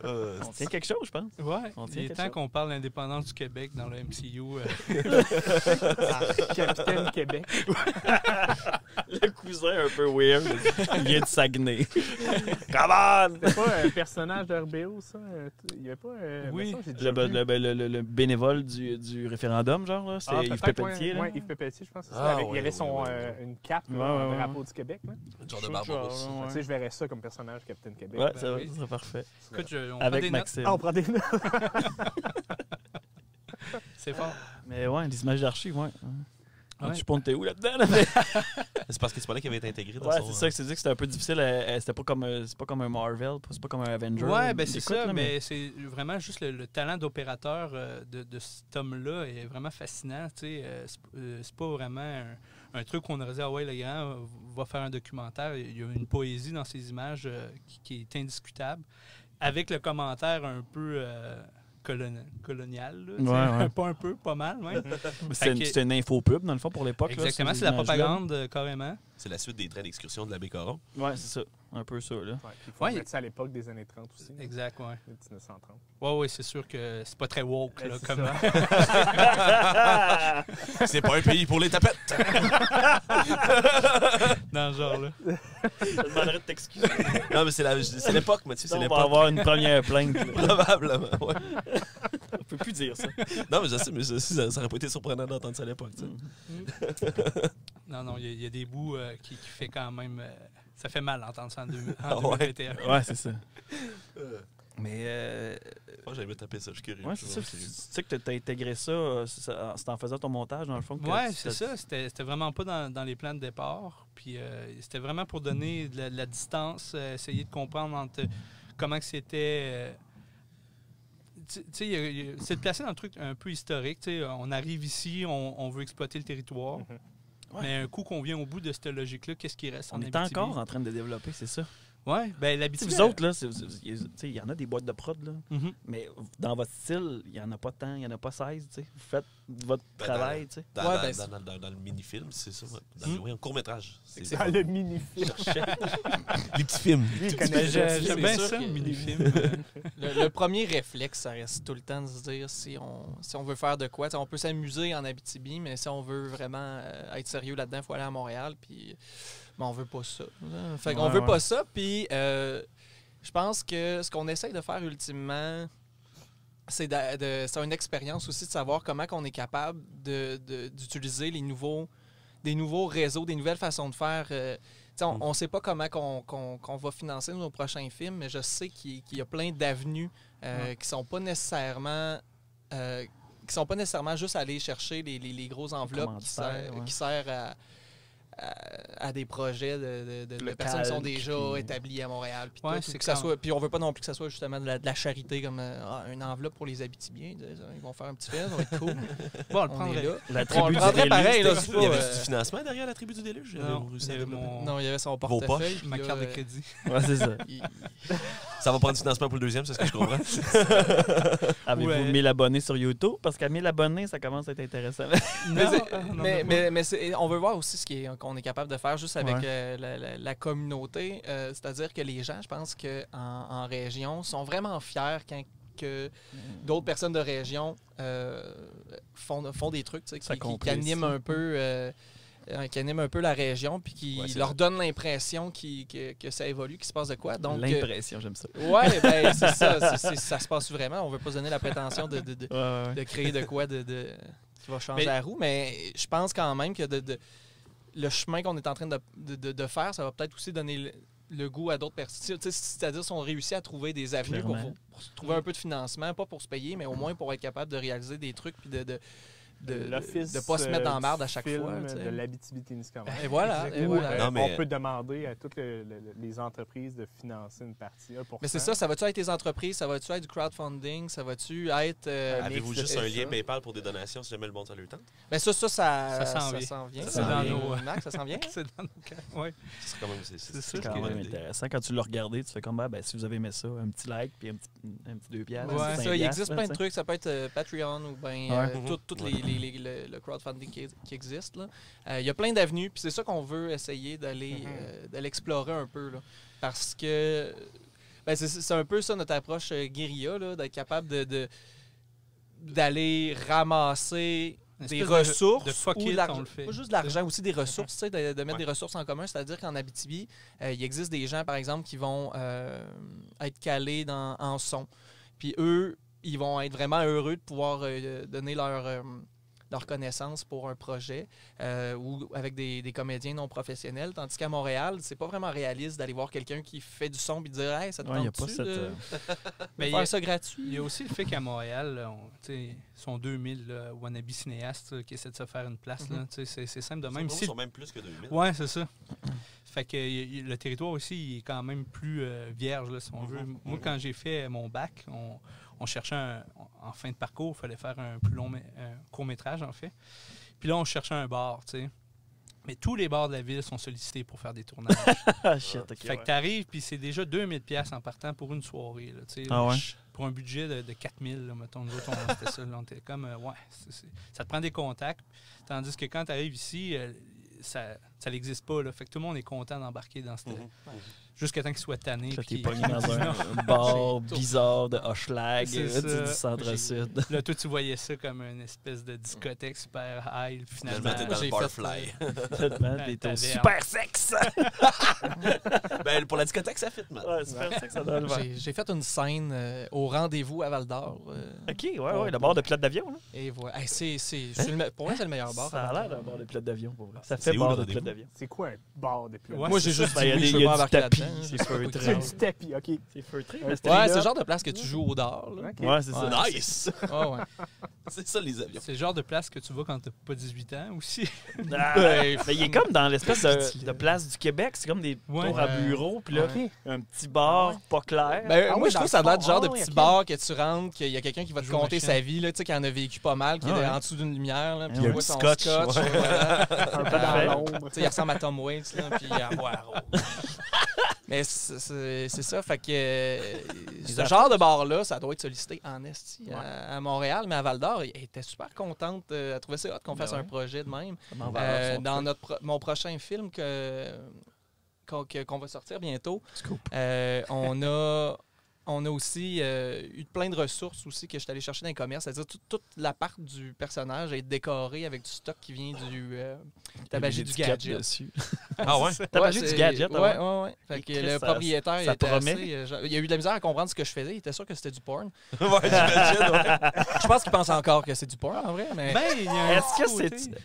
On tient quelque chose, je pense. Ouais, On il tient est quelque temps chose. qu'on parle d'indépendance du Québec dans le MCU. Capitaine Québec. Le cousin un peu weird. Il vient de Saguenay. Come on! C'est pas un personnage de RBO, ça? Il y avait pas... Oui. me semble que j'ai déjà vu. Le bénévole du référendum, genre, là, c'est Yves peut-être, Pépetier. ouais, là. Yves Pépetier, je pense. que c'est Ah, ça. Il y ouais, avait son, ouais. une cape, Ouais, là, ouais, un ouais. drapeau du Québec. Là. Un genre de Chaud, Barbarousse. genre, Tu sais, je verrais ça comme personnage Capitaine Québec. Ouais, Ben ça oui. serait parfait. Écoute, on prend Avec des notes. Maxime. Ah, on prend des notes. C'est fort. Mais ouais, les images d'archives, ouais. Ouais. Tu pontes t'es où là-dedans? C'est parce que c'est pas là qu'il avait été intégré dans Ouais, son... c'est ça que c'est dit que c'était un peu difficile. C'était pas comme, c'est pas comme un Marvel, c'est pas comme un Avenger. Ouais, ben c'est Écoute, ça, là, mais c'est vraiment juste le talent d'opérateur de cet homme-là est vraiment fascinant. Tu sais, c'est pas vraiment un truc qu'on aurait dit, ah ouais, le grand va faire un documentaire. Il y a une poésie dans ces images qui est indiscutable, avec le commentaire un peu colonial. Là, tu sais. Ouais. Pas un peu, pas mal, ouais. C'était une infopub, dans le fond, pour l'époque. là, Exactement, ces c'est la images-là. propagande, carrément. C'est la suite des trains d'excursion de l'abbé Coron. Ouais, c'est ça. Un peu ça, là. Ouais, il faut Ouais. mettre ça à l'époque des années 30 aussi. Exact, ouais. 1930. Ouais, c'est sûr que c'est pas très woke, là, C'est comme... ça. C'est pas un pays pour les tapettes! dans ce genre-là. Je te demanderais de t'excuser. Non, mais c'est l'époque, Mathieu, c'est On va l'époque. avoir une première plainte. là. Probablement, ouais. On peut plus dire ça. Non, mais je sais, mais ça aurait pas été surprenant d'entendre ça à l'époque, tu sais. Non, il y a des bouts qui fait quand même... ça fait mal d'entendre ça en Ah ouais. 2021. Ouais, c'est ça. Mais Moi, j'aimais taper ça, je suis curieux. ouais, c'est ça. Tu sais que tu as intégré ça, c'est en faisant ton montage, dans le fond. que Ouais, tu c'est t'as- ça. C'était vraiment pas dans les plans de départ. Puis c'était vraiment pour donner de la distance, essayer de comprendre comment que c'était... tu sais, c'est de placer dans un truc un peu historique. Tu sais, on arrive ici, on veut exploiter le territoire. Ouais. Mais un coup qu'on vient au bout de cette logique-là, qu'est-ce qui reste en On est Abitibi? encore en train de développer, c'est ça. Ouais, ben Tu sais, l'Abitibi... vous autres, là, il y en a des boîtes de prod, là. Mhm. Mais dans votre style, il n'y en a pas tant, il n'y en a pas 16, tu sais. Vous faites votre Ben, travail, tu sais. Dans le mini-film, c'est ça. Ouais. Dans le court-métrage. C'est Dans le mini-film. les petits films. Lui, il Ben, connaît J'aime C'est bien sûr ça, que- le mini-film. Le premier réflexe, ça reste tout le temps de se dire si on veut faire de quoi. T'sais, on peut s'amuser en Abitibi, mais si on veut vraiment être sérieux là-dedans, il faut aller à Montréal. Puis, on veut pas ça. Là. Fait qu'on Ouais, veut ouais. pas ça. Puis, je pense que ce qu'on essaye de faire ultimement, c'est une expérience aussi de savoir comment on est capable d'utiliser des nouveaux réseaux, des nouvelles façons de faire. On ne sait pas comment qu'on va financer nos prochains films, mais je sais qu'il y a plein d'avenues qui sont pas nécessairement juste aller chercher les grosses enveloppes qui commanditaires, servent à des projets de personnes qui sont déjà établies à Montréal. Puis Ouais, tout, c'est que ça clair. soit, puis on veut pas non plus que ça soit justement de la charité comme une enveloppe pour les Abitibiens. Ils vont faire un petit film, ça va être cool. Bon, on le On est prendrait. là. La On tribu le du prendrait déluge, pareil. Là, c'était- c'est Il y pas, avait du financement derrière la tribu du déluge? Non, Réussi à il y avait développer? mon- non, il y avait son Vos portefeuille. poches, puis ma là, carte de crédit. Ouais, c'est ça. Ça va prendre du financement pour le deuxième, c'est ce que je comprends. Avez-vous Ouais. 1000 abonnés sur YouTube? Parce qu'à 1000 abonnés, ça commence à être intéressant. Mais on veut voir aussi qu'on est capable de faire juste avec Ouais. la communauté. C'est-à-dire que les gens, je pense qu'en région, sont vraiment fiers quand que d'autres personnes de région font des trucs tu sais, Ça qui comprécie. animent un peu. Qui animent un peu la région, puis qui Ouais, c'est leur vrai. donnent l'impression que ça évolue, qu'il se passe de quoi. Donc, L'impression, j'aime ça. ouais, ben c'est ça. Ça se passe vraiment. On veut pas se donner la prétention de Ouais. de créer de quoi qui va changer Mais- la roue, mais je pense quand même que le chemin qu'on est en train de faire, ça va peut-être aussi donner le goût à d'autres personnes. Tu sais, c'est-à-dire si on réussit à trouver des avenues Clairement. pour trouver un peu de financement, pas pour se payer, mais au moins pour être capable de réaliser des trucs puis de L'office pas se mettre dans la du merde à chaque film fois. tu sais. de l'Abitibi-Témiscamingue. Et voilà. Et Où, voilà. Non, mais- on peut demander à toutes les entreprises de financer une partie. 1%. Mais c'est ça va-tu être des entreprises, ça va-tu être du crowdfunding, ça va-tu être... Avez-vous mix de juste tout un lien ça? PayPal pour des donations si jamais le monde ça le tente? Ben ça Ça s'en s'en vient. vient. C'est dans nos- Max, ça s'en vient? C'est dans nos cas. Ouais. C'est quand même... C'est C'est ça, C'est quand même intéressant. Quand tu l'as regardé, tu fais comme, ben, si vous avez aimé ça, un petit like, puis un petit 2 piastres. Ouais. un petit Ça, il 5 existe piastres, plein de là, trucs. Ça peut être Patreon ou bien Ouais. tout le crowdfunding qui existe. là. Il y a plein d'avenues. Puis c'est ça qu'on veut essayer d'aller explorer un peu. Là. Parce que Ben, c'est un peu ça notre approche guérilla, là, d'être capable d'aller ramasser des ressources de fuck ou it, l'argent. on le fait. Pas juste de l'argent, aussi des ressources, tu sais, de mettre des ressources en commun. C'est-à-dire qu'en Abitibi, il existe des gens, par exemple, qui vont être calés en son. Puis eux, ils vont être vraiment heureux de pouvoir donner leur connaissance pour un projet ou avec des comédiens non professionnels. Tandis qu'à Montréal, c'est pas vraiment réaliste d'aller voir quelqu'un qui fait du son et de dire « Hey, ça te Ouais, y a tente-tu pas de Mais faire ça gratuit? » Il y a aussi le fait qu'à Montréal, là, ils sont 2000 là, wannabe cinéastes là, qui essaient de se faire une place. Là. C'est simple de même. Ils sont même plus que 2000. Ouais, c'est ça. Fait que le territoire aussi il est quand même plus vierge, là, si on veut. Moi, quand j'ai fait mon bac, on cherchait en fin de parcours, il fallait faire un plus long court-métrage, en fait. Puis là, on cherchait un bar, tu sais. Mais tous les bars de la ville sont sollicités pour faire des tournages. Ah, shit, ok. Fait que t'arrives, puis c'est déjà 2000$ en partant pour une soirée, là, tu sais. Ah ouais? Pour un budget de 4000, là, mettons. Nous autres, c'était ça. Là, on était comme, ça te prend des contacts. Tandis que quand t'arrives ici, ça n'existe pas, là. Fait que tout le monde est content d'embarquer dans cette... Jusqu'à temps qu'il soit tanné. Là, t'es puis pogné dans un bar bizarre de Hochelag C'est du ça. centre-sud. Là, toi, tu voyais ça comme une espèce de discothèque super high. Finalement, Finalement, t'es dans le barfly. T'es au t'avais- super sexe! Ben, pour la discothèque, ça fit, man. Ouais, super sexe, ça doit le faire. J'ai fait une scène au rendez-vous à Val-d'Or. Ok, ouais, le bar de pilote d'avion, là. Et voilà. Hey, pour moi, c'est le meilleur bar. Ça a l'air d'un bar de pilote d'avion, pour vrai. Ça C'est fait où, bar le de rendez-vous? pilote d'avion. C'est quoi un bar de pilote? Ouais, Moi, c'est j'ai juste Ben, il dit y oui, je veux a pas du embarquer tapis, là-dedans. c'est feutré. C'est du tapis, OK. C'est feutré, Ouais, mais c'était Ouais, les c'est le gars. genre de place que tu joues au dard. Là. OK. Ouais, c'est ça. Ouais. Nice! Ouais, ouais. C'est ça, les avions. c'est le genre de place que tu vas quand t'as pas 18 ans aussi. Ah, mais il est comme dans l'espèce de place du Québec. C'est comme des Ouais. tours à bureau. Puis là, OK. un petit bar pas clair. Ben, Ah moi, oui, je dans trouve que ça le doit être le genre de fond, petit ok. bar que tu rentres, qu'il y a quelqu'un qui va te Joue conter machine. sa vie, là, tu sais, qui en a vécu pas mal, qui Ah est ouais. en dessous d'une lumière. Là, puis Il y a il un voit petit son scotch, scotch. ouais. Voilà. Un peu Parfait. dans l'ombre. Tu sais, il ressemble à Tom Waits, là, puis à boire. Mais c'est ça, fait que ce genre de bar-là, ça doit être sollicité en esti à Montréal, mais à Val-d'Or, elle était super contente, elle trouvait ça hot qu'on fasse Ben un projet de même. Comment on va avoir son Dans truc? mon prochain film qu'on va sortir bientôt, Scoop. on a aussi eu plein de ressources aussi que je suis allé chercher dans les commerces. C'est-à-dire toute la part du personnage est décorée avec du stock qui vient du tabagie du gadget. Dessus. Ah ouais? Tabagie du c'est- gadget, Ouais, ouais. ouais. Fait Et que Chris, le ça- propriétaire, il ça était promet. il a eu de la misère à comprendre ce que je faisais. Il était sûr que c'était du porn. Ouais, j'imagine, ouais. Je pense qu'il pense encore que c'est du porn, en vrai. Mais Ben, il y a un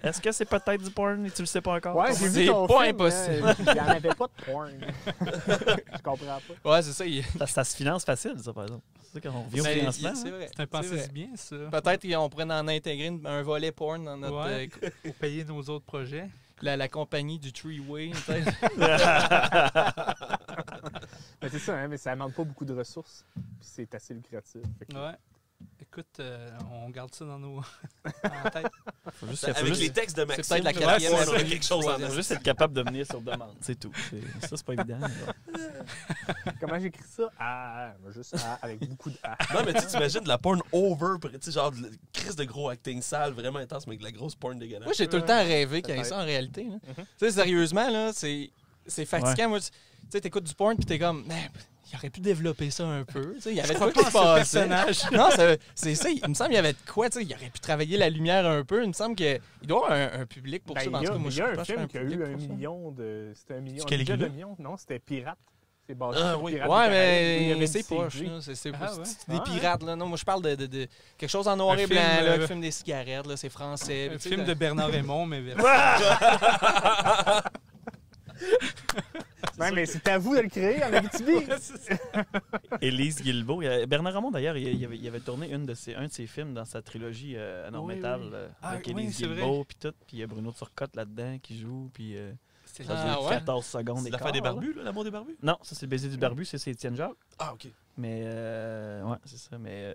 Est-ce que c'est peut-être du porn et tu le sais pas encore? Ouais, j'ai vu C'est ton pas film, impossible. hein, il n'y en avait pas de porn. Je comprends pas. ouais, c'est ça. Ça se finance facile, ça, par exemple. C'est ça quand on revient au Ben, financement. c'est hein. vrai. C'est un C'est pensée vrai. bien, ça. Peut-être qu'on pourrait en intégrer un volet porn dans notre Ouais. Pour payer nos autres projets. la compagnie du Three-Way. peut-être. Mais c'est ça, hein, mais ça demande pas beaucoup de ressources. Puis c'est assez lucratif. Fait que- Ouais. Écoute, on garde ça dans nos en tête. Faut juste, Avec les textes de Maxime, peut-être la là, quatrième on après aurait le quelque chose en troisième. faut juste être capable de venir sur demande, c'est tout. Ça, c'est pas évident. Comment j'écris ça? Ah, juste A avec beaucoup de A. Non, mais tu t'imagines de la porn over, tu sais, genre de crise de gros acting sale, vraiment intense, mais avec de la grosse porn dégueulasse. Moi, j'ai tout le temps rêvé qu'il y ait ça en réalité. là. Tu sais, sérieusement, là, c'est fatigant. Moi, tu sais, t'écoutes du porn puis t'es comme, mais il aurait pu développer ça un peu. Tu sais, il y avait de quoi qui se passait. Non, c'est ça. Il me semble qu'il y avait de quoi. Tu sais, il aurait pu travailler la lumière un peu. Il me semble qu'il doit y avoir un public pour Ben, ça. il En y tout a, cas, moi, il je y a sais un pas, je film fais qui a eu public un pour ça. million de... C'était un million. C'est Caligula? Un million? Non, c'était Pirate. C'est basé Ah, sur oui. Pirates Ouais, des Caraïbes. Il y avait mais du c'est poche. CG. là. C'est Ah, ouais. des Ah, pirates. Là. Non, moi, je parle de quelque chose en noir Un et film, blanc. Là, euh, qui fume des cigarettes. Là, c'est français. Un tu sais, film là. de Bernard Raymond, mais Ouais, mais c'est à vous de le créer en Abitibi. Élise Guilbeault. Bernard Ramon, d'ailleurs, il avait tourné un de ses films dans sa trilogie à Nord Oui, Metal oui. avec Ah, oui, Élise c'est vrai. Guilbeault, puis tout. Puis il y a Bruno Turcotte là-dedans qui joue, puis c'est ça Ah, dure ouais? 14 secondes. C'est l'affaire d'écart, des là. barbus, là, l'amour des barbus? Non, ça, c'est le baiser du barbu, c'est Étienne Jacques. Ah, OK. Mais, ouais, c'est ça. Mais,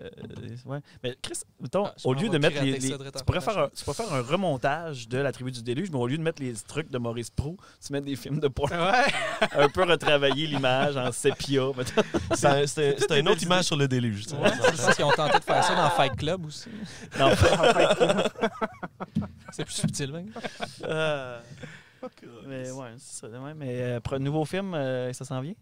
ouais. Mais Chris, mettons, Ah, je au m'en lieu vais de mettre pirater ça de tu pourrais faire un remontage de La Tribu du Déluge, mais au lieu de mettre les trucs de Maurice Pro, tu mets des films de porn. Ouais. Un peu retravailler l'image en sépia. mettons. C'était une autre image sur le déluge. tu sais. Ouais, je pense qu'ils ont tenté de faire ça dans Fight Club aussi. Non, C'est plus subtil, même. mais ouais, c'est ça. Ouais, mais nouveau film, ça s'en vient?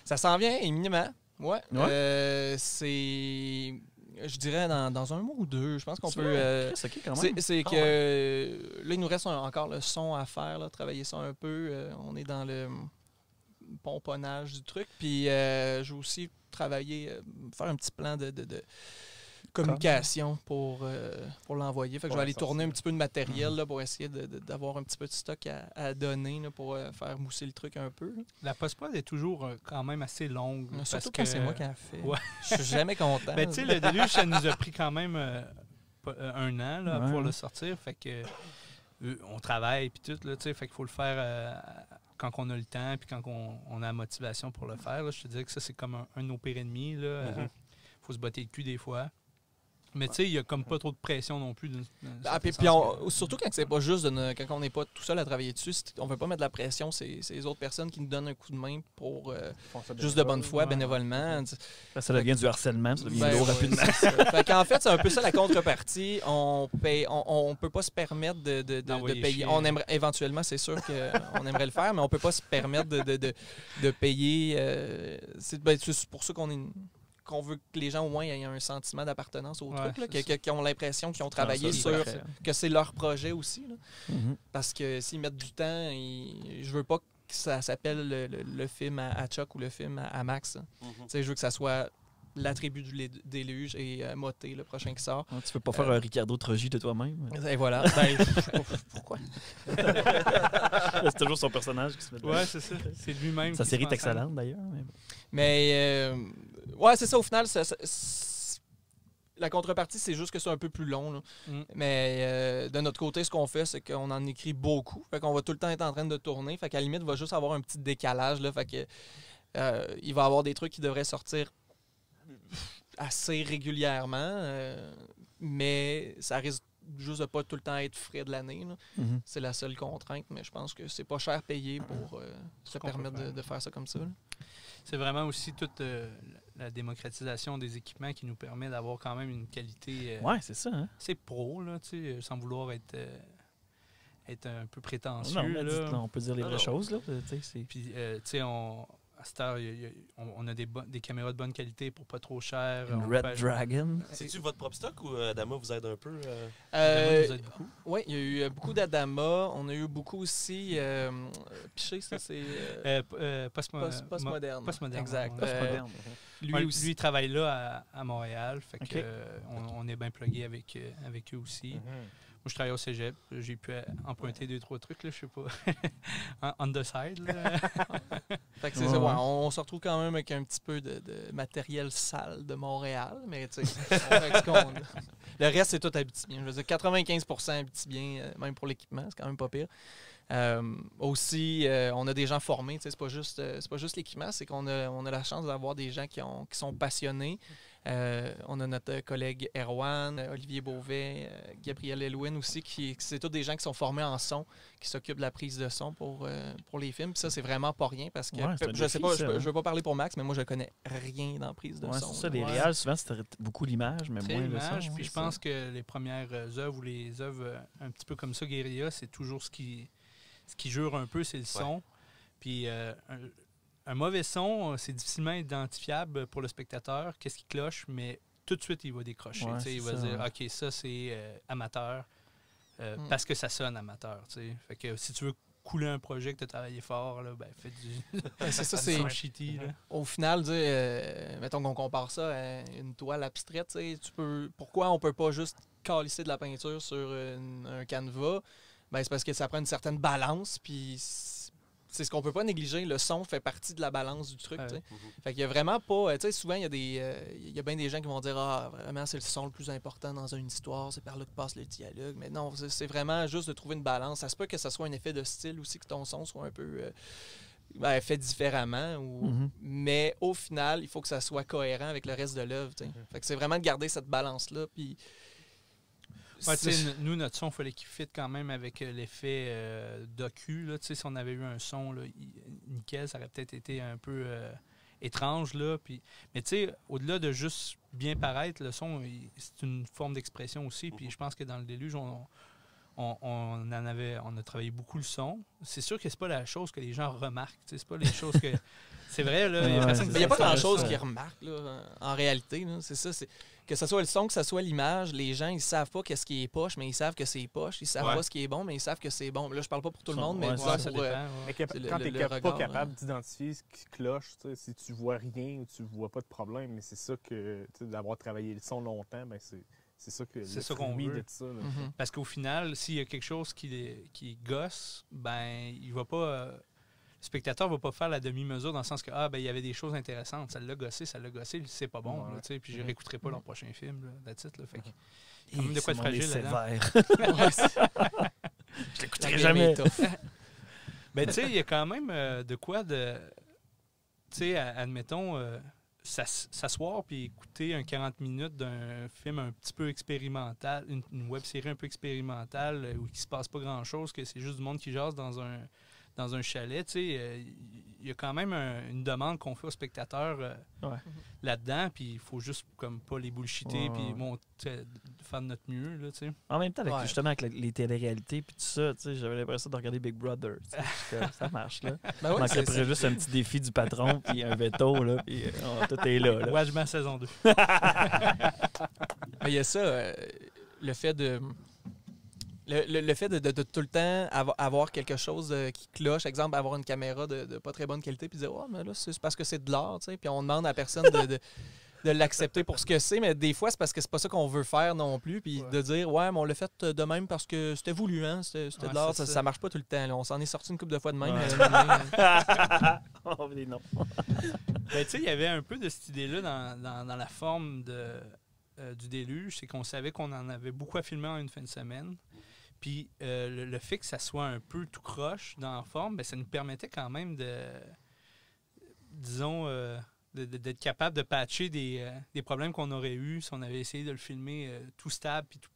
Ça s'en vient éminemment. Ouais. Ouais. C'est... Je dirais dans un mois ou deux. Je pense qu'on C'est peut... vrai? Chris, ok, quand même. C'est que là, il nous reste encore le son à faire, là, travailler ça un peu. On est dans le pomponnage du truc. Puis je vais aussi travailler, faire un petit plan de communication pour l'envoyer. Fait que je vais aller tourner un petit peu de matériel là, pour essayer d'avoir un petit peu de stock à donner là, pour faire mousser le truc un peu. Là. La post-prod est toujours quand même assez longue. Surtout parce quand que c'est moi qui en fait. Ouais. Je suis jamais content. Ben, tu sais, le déluge, ça nous a pris quand même un an là, Ouais. pour le sortir. Fait que on travaille puis tout, là, tu sais, fait qu'il faut le faire quand on a le temps puis quand on a la motivation pour le faire. Là. Je te dirais que ça, c'est comme un de nos pires ennemis. Faut se botter le cul des fois. Mais tu sais, il n'y a comme pas trop de pression non plus. Puis surtout quand c'est pas juste quand on n'est pas tout seul à travailler dessus, on ne veut pas mettre de la pression, c'est les autres personnes qui nous donnent un coup de main pour juste de bonne foi, bénévolement. Ça devient du harcèlement, ça devient Ben, lourd ouais, rapidement. c'est ça. Fait qu'en fait, c'est un peu ça la contrepartie. On peut pas se permettre de D'envoyer payer. chier. On aimerait, éventuellement, c'est sûr qu'on aimerait le faire, mais on peut pas se permettre de payer. C'est pour ça qu'on veut que les gens au moins aient un sentiment d'appartenance au Ouais, truc, c'est qui ont l'impression qu'ils ont travaillé ça, sur c'est que c'est leur projet aussi. Là. Mhm. Parce que s'ils mettent du temps, je veux pas que ça s'appelle le film à Chuck ou le film à Max. Tu sais, je veux que ça soit la tribu du déluge et Moté, le prochain qui sort. Tu peux pas faire un Ricardo Trogi de toi-même. Et voilà. Ben, pourquoi? C'est toujours son personnage qui se met dedans. Ouais, c'est ça. C'est lui-même. Sa qui série se est met en scène. excellente d'ailleurs. Mais ouais, c'est ça, au final, la contrepartie, c'est juste que c'est un peu plus long. Là. Mais de notre côté, ce qu'on fait, c'est qu'on en écrit beaucoup. Fait qu'on va tout le temps être en train de tourner. Fait qu'à la limite, il va juste avoir un petit décalage. Là. Fait que il va y avoir des trucs qui devraient sortir assez régulièrement. Mais ça risque juste de pas tout le temps être frais de l'année. Là. Mhm. C'est la seule contrainte, mais je pense que c'est pas cher payé pour se qu'on permettre peut faire. de faire ça comme ça. Là. C'est vraiment aussi toute la démocratisation des équipements qui nous permet d'avoir quand même une qualité Ouais, c'est ça. Hein? assez pro, là, tu sais, sans vouloir être un peu prétentieux. Non, mais là. on peut dire les vraies choses. Là. Tu sais, c'est- Puis, tu sais, à cette heure, on a des caméras de bonne qualité pour pas trop cher. Une On Red fait- Dragon. C'est-tu votre propre stock ou Adama vous aide un peu? Adama nous aide beaucoup. Oui, il y a eu beaucoup d'Adama. On a eu beaucoup aussi. Piché, ça, c'est. Postmoderne. Postmoderne. Exact. Postmoderne. Lui Ouais, aussi. lui, il travaille là à Montréal. Fait Ok. que, on est bien plugué avec eux aussi. Moi, je travaille au cégep. J'ai pu emprunter 2-3 trucs, là, je sais pas. On the side. Là. Fait que c'est ça, ouais, on se retrouve quand même avec un petit peu de matériel sale de Montréal. Mais tu sais, on fait avec ce qu'on a. Le reste, c'est tout Abitibien. Je veux dire, 95% Abitibien, même pour l'équipement, c'est quand même pas pire. Aussi, on a des gens formés. C'est pas juste l'équipement, c'est qu'on a la chance d'avoir des gens qui sont passionnés. On a notre collègue Erwan, Olivier Beauvais, Gabriel Elwin aussi, c'est tous des gens qui sont formés en son, qui s'occupent de la prise de son pour les films. Puis ça, c'est vraiment pas rien parce que Ouais, c'est un je sais défi, pas, ça, je hein. veux pas parler pour Max, mais moi, je connais rien dans la prise de Ouais, son. c'est ça. Les Ouais. réals, souvent, c'est beaucoup l'image, mais Très moins le l'image, son. puis hein, je pense que les premières œuvres ou les œuvres un petit peu comme ça, guérilla, c'est toujours ce qui jure un peu, c'est le son. Puis un mauvais son, c'est difficilement identifiable pour le spectateur, qu'est-ce qui cloche, mais tout de suite, il va décrocher. Ouais, Tu sais, il c'est va ça, dire, ouais. OK, ça, c'est amateur, parce que ça sonne amateur. Tu sais. Fait que si tu veux couler un projet que tu as travaillé fort, là, ben, fais du Ouais, c'est ça, du c'est... son shitty. Là. Au final, mettons qu'on compare ça à une toile abstraite, pourquoi on peut pas juste calisser de la peinture sur un canevas? Ben, c'est parce que ça prend une certaine balance, puis c'est ce qu'on peut pas négliger. Le son fait partie de la balance du truc. tu sais. Fait qu'il y a vraiment pas... tu sais, souvent, il y a bien des gens qui vont dire « Ah, vraiment, c'est le son le plus important dans une histoire, c'est par là que passe le dialogue. » Mais non, c'est vraiment juste de trouver une balance. Ça se peut que ça soit un effet de style aussi, que ton son soit un peu... fait différemment. Mais au final, il faut que ça soit cohérent avec le reste de l'œuvre. Fait que c'est vraiment de garder cette balance-là. Puis Ouais, tu sais, nous, notre son, il fallait qu'il fitte quand même avec l'effet docu. Là. Tu sais, si on avait eu un son là, nickel, ça aurait peut-être été un peu étrange. Là. Puis, mais tu sais, au-delà de juste bien paraître, le son, c'est une forme d'expression aussi. Puis je pense que dans le déluge, on a travaillé beaucoup le son. C'est sûr que c'est pas la chose que les gens remarquent. C'est pas les choses que... C'est vrai, là. Il y a Ouais, personne Mais qui il n'y a pas s'en grand-chose reste, qu'ils remarquent, là, en réalité. Là. C'est ça. Que ce soit le son, que ce soit l'image, les gens, ils savent pas qu'est-ce qui est poche, mais ils savent que c'est poche. Ils savent Ouais. pas ce qui est bon, mais ils savent que c'est bon. Là, je parle pas pour tout le monde, mais Ouais, disons ça pour, dépend. Ouais. Mais c'est quand tu n'es pas regard, capable d'identifier ce qui cloche, tu sais, si tu vois rien ou tu vois pas de problème, mais c'est ça que, tu sais, d'avoir travaillé le son longtemps, ben c'est ça que C'est ça qu'on veut. de ça. Là. Mhm. Parce qu'au final, s'il y a quelque chose qui gosse, ben, il va pas. Le spectateur va pas faire la demi-mesure dans le sens que il y avait des choses intéressantes. Ça l'a gossé, c'est pas bon. Ouais. Là, tu sais, puis je réécouterai pas leur prochain film. Là, that's it, là, fait que, Et quand même de quoi de Simon est fragile là-dedans. sévère. Je l'écouterai jamais. Mais tu sais, il y a quand même de quoi de. Tu sais, admettons, s'asseoir puis écouter un 40 minutes d'un film un petit peu expérimental, une web-série un peu expérimentale où il se passe pas grand-chose, que c'est juste du monde qui jase dans un chalet, tu sais, il y a quand même une demande qu'on fait aux spectateurs là-dedans, puis il faut juste comme pas les bullshiter, puis faire de notre mieux, là, tu sais. En même temps, avec, Ouais. justement, avec les téléréalités puis tout ça, tu sais, j'avais l'impression de regarder Big Brother. Tu sais, parce que ça marche, là. Ben Il ouais, manquerait peut-être juste un petit défi du patron puis un veto, là, puis tout est là. Watchmen saison 2. Mais il y a ça, le fait de. Le fait de tout le temps avoir quelque chose qui cloche, exemple, avoir une caméra de pas très bonne qualité, puis dire, mais là, c'est parce que c'est de l'art, tu sais, puis on demande à personne de l'accepter pour ce que c'est, mais des fois, c'est parce que c'est pas ça qu'on veut faire non plus, puis de dire, mais on l'a fait de même parce que c'était voulu, hein, c'était de l'art, ça marche pas tout le temps, là. On s'en est sorti une couple de fois de même. On veut des noms. Ben, tu sais, il y avait un peu de cette idée-là dans la forme du déluge, c'est qu'on savait qu'on en avait beaucoup à filmer en une fin de semaine. Puis le fait que ça soit un peu tout croche dans la forme, ben, ça nous permettait quand même d'être capable de patcher des problèmes qu'on aurait eus si on avait essayé de le filmer tout stable puis tout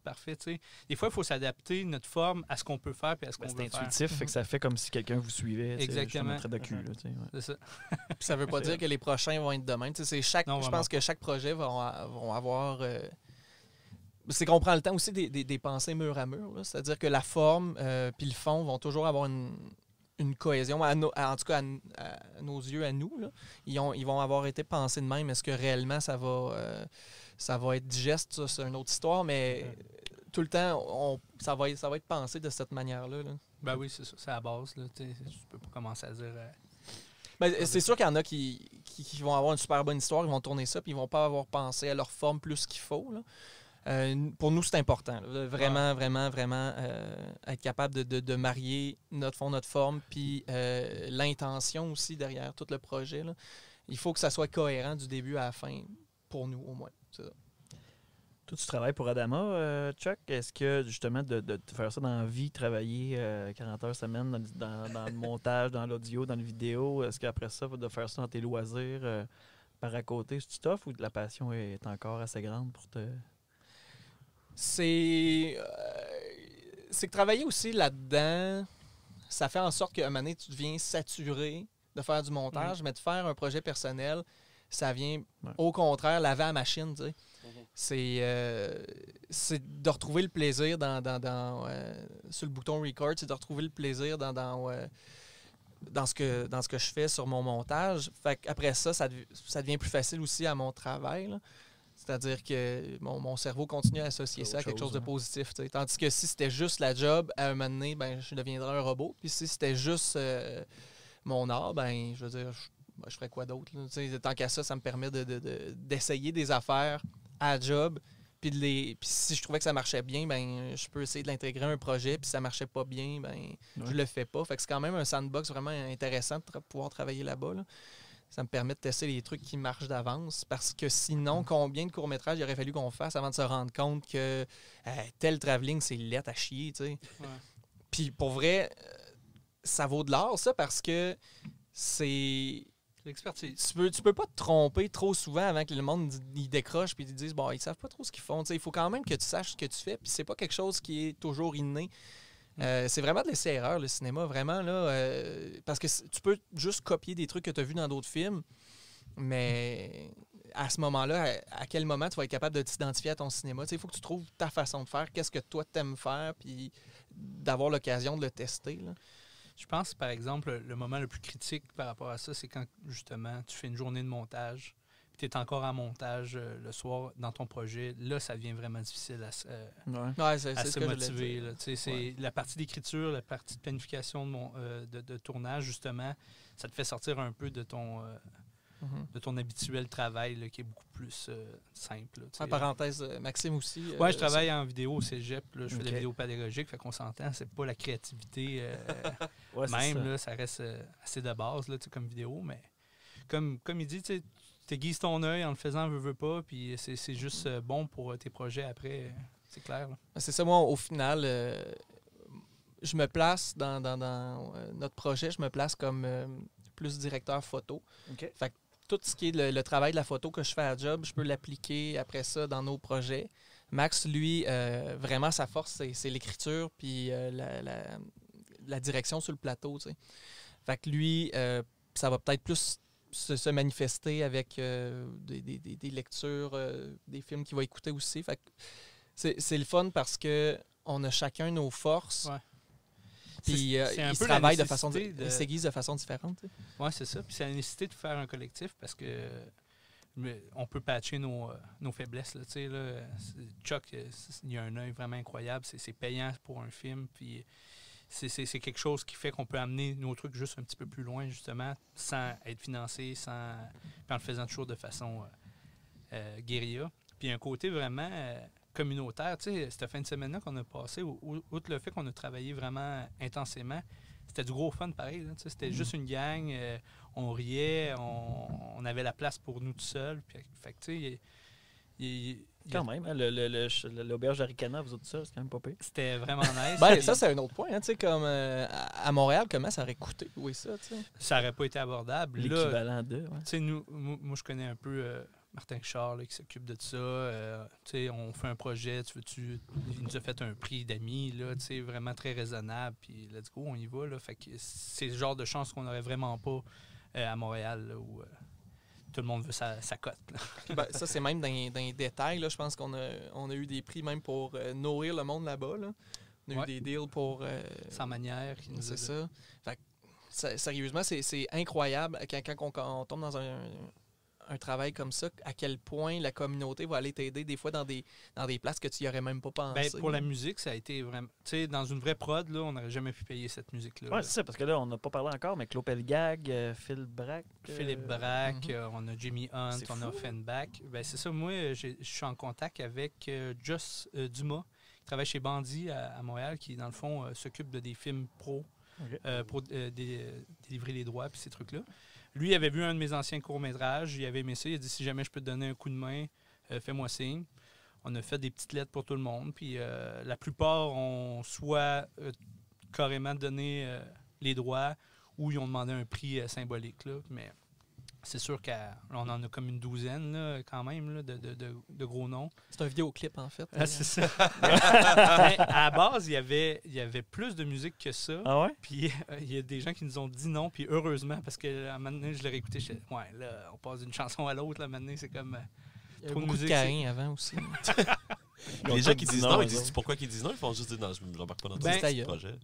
parfait. T'sais. Des fois, il faut s'adapter notre forme à ce qu'on peut faire et à ce qu'on veut C'est faire. intuitif, fait que ça fait comme si quelqu'un vous suivait. Exactement. Très de cul, là, tu sais, ouais. C'est ça. Puis ça veut pas dire que les prochains vont être de même. Je pense que chaque projet vont avoir... c'est qu'on prend le temps aussi des pensées mur à mur. C'est-à-dire que la forme puis le fond vont toujours avoir une cohésion. En tout cas, à nos yeux, à nous. Là. Ils vont avoir été pensés de même. Est-ce que réellement ça va être digeste? Ça, c'est une autre histoire, mais tout le temps, ça va être pensé de cette manière-là. Là. Ben oui, c'est ça. C'est à la base. Là. Tu peux pas commencer à dire... C'est sûr qu'il y en a qui vont avoir une super bonne histoire, ils vont tourner ça, puis ils vont pas avoir pensé à leur forme plus qu'il faut. Là. Pour nous, c'est important. Là. Vraiment, vraiment, vraiment être capable de marier notre fond, notre forme, puis l'intention aussi derrière tout le projet. Là. Il faut que ça soit cohérent du début à la fin, pour nous au moins. C'est ça. Toi, tu travailles pour Adama, Chuck. Est-ce que, justement, de faire ça dans la vie, travailler 40 heures semaine dans le montage, dans l'audio, dans la vidéo, est-ce qu'après ça, de faire ça dans tes loisirs par à côté, c'est-tu tough ou la passion est encore assez grande pour te... C'est que travailler aussi là-dedans, ça fait en sorte qu'à un moment donné, tu deviens saturé de faire du montage, mais de faire un projet personnel, ça vient au contraire laver la machine, tu sais. C'est de retrouver le plaisir sur le bouton record, c'est de retrouver le plaisir dans ce que je fais sur mon montage. Fait qu'après ça devient plus facile aussi à mon travail, là. C'est-à-dire que mon cerveau continue à associer ça à quelque chose de positif. T'sais. Tandis que si c'était juste la job, à un moment donné, ben, je deviendrais un robot. Puis si c'était juste mon art, ben, je veux dire, je ferais quoi d'autre? Tant qu'à ça, ça me permet d'essayer des affaires à la job. Puis si je trouvais que ça marchait bien, ben, je peux essayer de l'intégrer à un projet. Puis si ça marchait pas bien, ben, je le fais pas. Fait que c'est quand même un sandbox vraiment intéressant de pouvoir travailler là-bas. Là. Ça me permet de tester les trucs qui marchent d'avance parce que sinon, combien de courts-métrages il aurait fallu qu'on fasse avant de se rendre compte que tel travelling, c'est laid à chier, tu sais. Ouais. Puis pour vrai, ça vaut de l'or, ça, parce que c'est... l'expertise. Tu peux pas te tromper trop souvent avant que le monde il décroche puis ils disent, ils savent pas trop ce qu'ils font. Tu sais, il faut quand même que tu saches ce que tu fais puis c'est pas quelque chose qui est toujours inné. C'est vraiment de l'essai-erreur, le cinéma, vraiment, là, parce que tu peux juste copier des trucs que tu as vus dans d'autres films, mais à ce moment-là, à quel moment tu vas être capable de t'identifier à ton cinéma? Il faut que tu trouves ta façon de faire, qu'est-ce que toi t'aimes faire, puis d'avoir l'occasion de le tester. Là. Je pense, par exemple, le moment le plus critique par rapport à ça, c'est quand, justement, tu fais une journée de montage, puis tu es encore en montage le soir dans ton projet. Là, ça devient vraiment difficile à se Ouais, c'est à ce se que je voulais motiver. dire. Là. C'est la partie d'écriture, la partie de planification de tournage, justement, ça te fait sortir un peu de ton habituel travail là, qui est beaucoup plus simple. Là, En parenthèse, Maxime aussi. Ouais, je travaille en vidéo au cégep. Là, je fais Ok. des vidéos pédagogiques, fait qu'on s'entend. C'est pas la créativité Ouais, c'est même, ça. là, ça reste assez de base là, comme vidéo, mais comme il dit, tu aiguises ton œil en le faisant, veux pas, puis c'est juste bon pour tes projets après, c'est clair. Là. C'est ça, moi, au final, je me place dans notre projet, je me place comme plus directeur photo. OK. Fait que tout ce qui est le travail de la photo que je fais à job, je peux l'appliquer après ça dans nos projets. Max, lui, vraiment, sa force, c'est l'écriture puis la direction sur le plateau. Tu sais. Fait que lui, ça va peut-être plus se manifester avec des lectures, des films qu'il va écouter aussi. Fait que c'est le fun parce que on a chacun nos forces. Ouais. Puis C'est un ils peu se la travaillent de façon, nécessité de- ils s'aiguisent de façon différente. Tu sais. Oui, c'est ça. Puis c'est la nécessité de faire un collectif parce que on peut patcher nos faiblesses. Là, tu sais, là. Chuck, il y a un œil vraiment incroyable. C'est payant pour un film. Puis c'est quelque chose qui fait qu'on peut amener nos trucs juste un petit peu plus loin, justement, sans être financé, puis en le faisant toujours de façon guérilla. Puis un côté vraiment communautaire. Tu sais, cette fin de semaine-là qu'on a passé, outre le fait qu'on a travaillé vraiment intensément, c'était du gros fun pareil. Là, tu sais, c'était juste une gang, on riait, on avait la place pour nous tout seuls. Puis, fait que, tu sais, Quand même, hein, l'auberge d'Aricana, vous autres ça, c'est quand même pas pire. c'était vraiment nice. Ben, Puis ça, c'est un autre point. Hein, tu sais, comme à Montréal, comment ça aurait coûté de louer ça? Tu sais? ça n'aurait pas été abordable. Là, L'équivalent de. Ouais. tu sais, moi, je connais un peu Martin Richard là, qui s'occupe de ça. Tu sais, on fait un projet, il nous a fait un prix d'amis, là, tu sais, vraiment très raisonnable. Puis, let's go, on y va. Là. Fait que c'est le genre de chance qu'on n'aurait vraiment pas à Montréal, là, où tout le monde veut sa cote. Là. Ben, ça, c'est même dans les détails. Là, je pense qu'on a eu des prix même pour nourrir le monde là-bas. Là. On a Ouais. eu des deals pour... Sans manière. qui nous c'est a- ça. Fait que, sérieusement, c'est incroyable quand on tombe dans un travail comme ça, à quel point la communauté va aller t'aider des fois dans des places que tu n'y aurais même pas pensé. Ben, pour la musique, ça a été vraiment... Tu sais, dans une vraie prod, là, on n'aurait jamais pu payer cette musique-là. Ouais, là. c'est ça, parce que là, on n'a pas parlé encore, mais Claude Pelgag, Phil Brack. Philippe Braque, Mhm. On a Jimmy Hunt, C'est on a fou. Offenbach. Ben, c'est ça, moi, je suis en contact avec Joss Dumas, qui travaille chez Bandit à Montréal, qui, dans le fond, s'occupe de des films pro, Ok. pour délivrer les droits puis ces trucs-là. Lui, il avait vu un de mes anciens courts-métrages, il avait aimé ça, il a dit « Si jamais je peux te donner un coup de main, fais-moi signe ». On a fait des petites lettres pour tout le monde, puis la plupart ont soit carrément donné les droits ou ils ont demandé un prix symbolique, là, mais... C'est sûr qu'on en a comme une douzaine, là, quand même, là, de gros noms. C'est un vidéoclip, en fait. Ah, c'est ça. Mais à la base, il y avait plus de musique que ça. Ah ouais? Puis il y a des gens qui nous ont dit non, puis heureusement, parce que à un moment donné, je l'ai réécouté, je disais, ouais, là, on passe d'une chanson à l'autre, là, maintenant, c'est comme... Il y a trop de beaucoup de musique, Caïn avant aussi. Les gens qui disent non, ils eux disent autres. pourquoi qu'ils disent non, ils font juste dire non, je n'embarque pas dans Ben, ce projet.